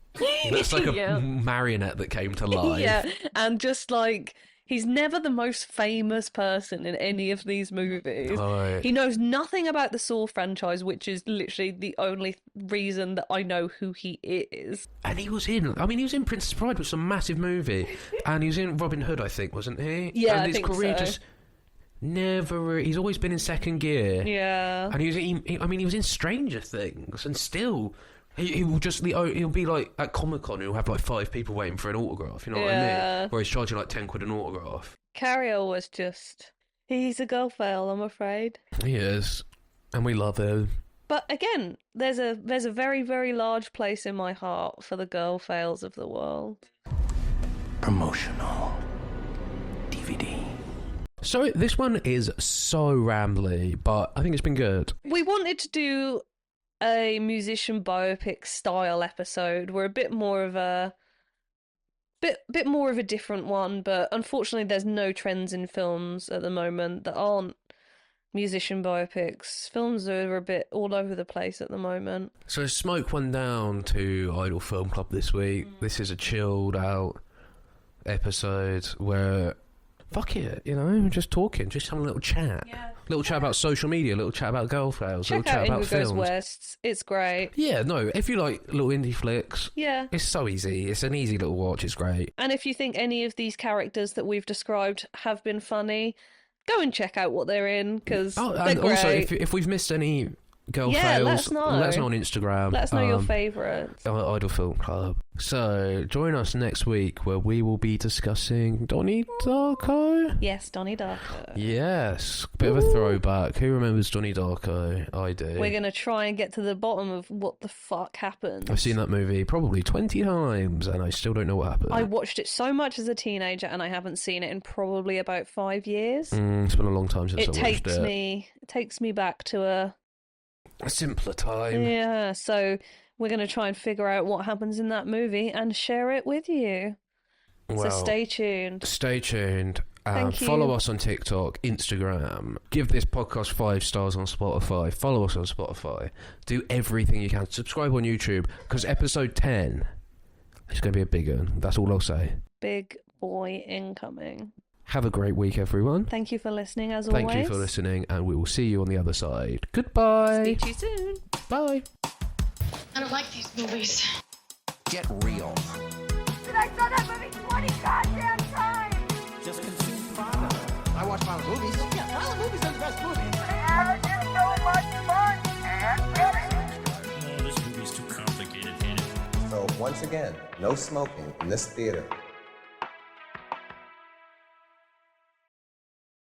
He looks like a Yeah. marionette that came to life. Yeah, and just like he's never the most famous person in any of these movies. Right. He knows nothing about the Saw franchise, which is literally the only reason that I know who he is. And he was in Princess Bride, which was a massive movie. And he was in Robin Hood, I think, wasn't he? Yeah, and I his think career so. just never. He's always been in second gear. Yeah. And he was in Stranger Things, and still. He will just he'll be like at Comic-Con, he'll have like 5 people waiting for an autograph, you know what I Yeah. mean? Where he's charging like 10 quid an autograph. Carrie was just he's a girl fail, I'm afraid. He is. And we love him. But again, there's a very, very large place in my heart for the girl fails of the world. Promotional DVD. So this one is so rambly, but I think it's been good. We wanted to do a musician biopic style episode. We're a bit more of a different one, but unfortunately there's no trends in films at the moment that aren't musician biopics. Films are a bit all over the place at the moment. So Smoke went down to Idol Film Club this week. This is a chilled out episode where fuck it, you know, we're just talking, just having a little chat. Yeah. Little chat about social media, little chat about girl fails, little Check chat out about Indigo Goes films. West. It's great. Yeah, no, if you like little indie flicks, Yeah. it's so easy. It's an easy little watch, it's great. And if you think any of these characters that we've described have been funny, go and check out what they're in, because they're And great. also, if we've missed any girl Yeah, fails, let us know. let us know on Instagram. Let us know your favourites. Idol Film Club. So, join us next week where we will be discussing Donnie Darko. Yes, Donnie Darko. Yes, bit of a throwback. Who remembers Donnie Darko? I do. We're going to try and get to the bottom of what the fuck happened. I've seen that movie probably 20 times and I still don't know what happened. I watched it so much as a teenager and I haven't seen it in probably about 5 years. It's been a long time since It I watched takes me back to a simpler time. Yeah, so we're going to try and figure out what happens in that movie and share it with you. So stay tuned. Stay tuned. Thank you. Follow us on TikTok, Instagram. Give this podcast 5 stars on Spotify. Follow us on Spotify. Do everything you can. Subscribe on YouTube, because episode 10 is going to be a big one. That's all I'll say. Big boy incoming. Have a great week, everyone. Thank you for listening, as Thank always. you for listening, and we will see you on the other side. Goodbye. Speak to you soon. Bye. I don't like these movies. Get real. I saw that movie 20 goddamn times! Just consume violence. I watch violent movies. Yeah, violent movies are the best movies. Having so much fun and No, this movie's too complicated, ain't it? So once again, no smoking in this theater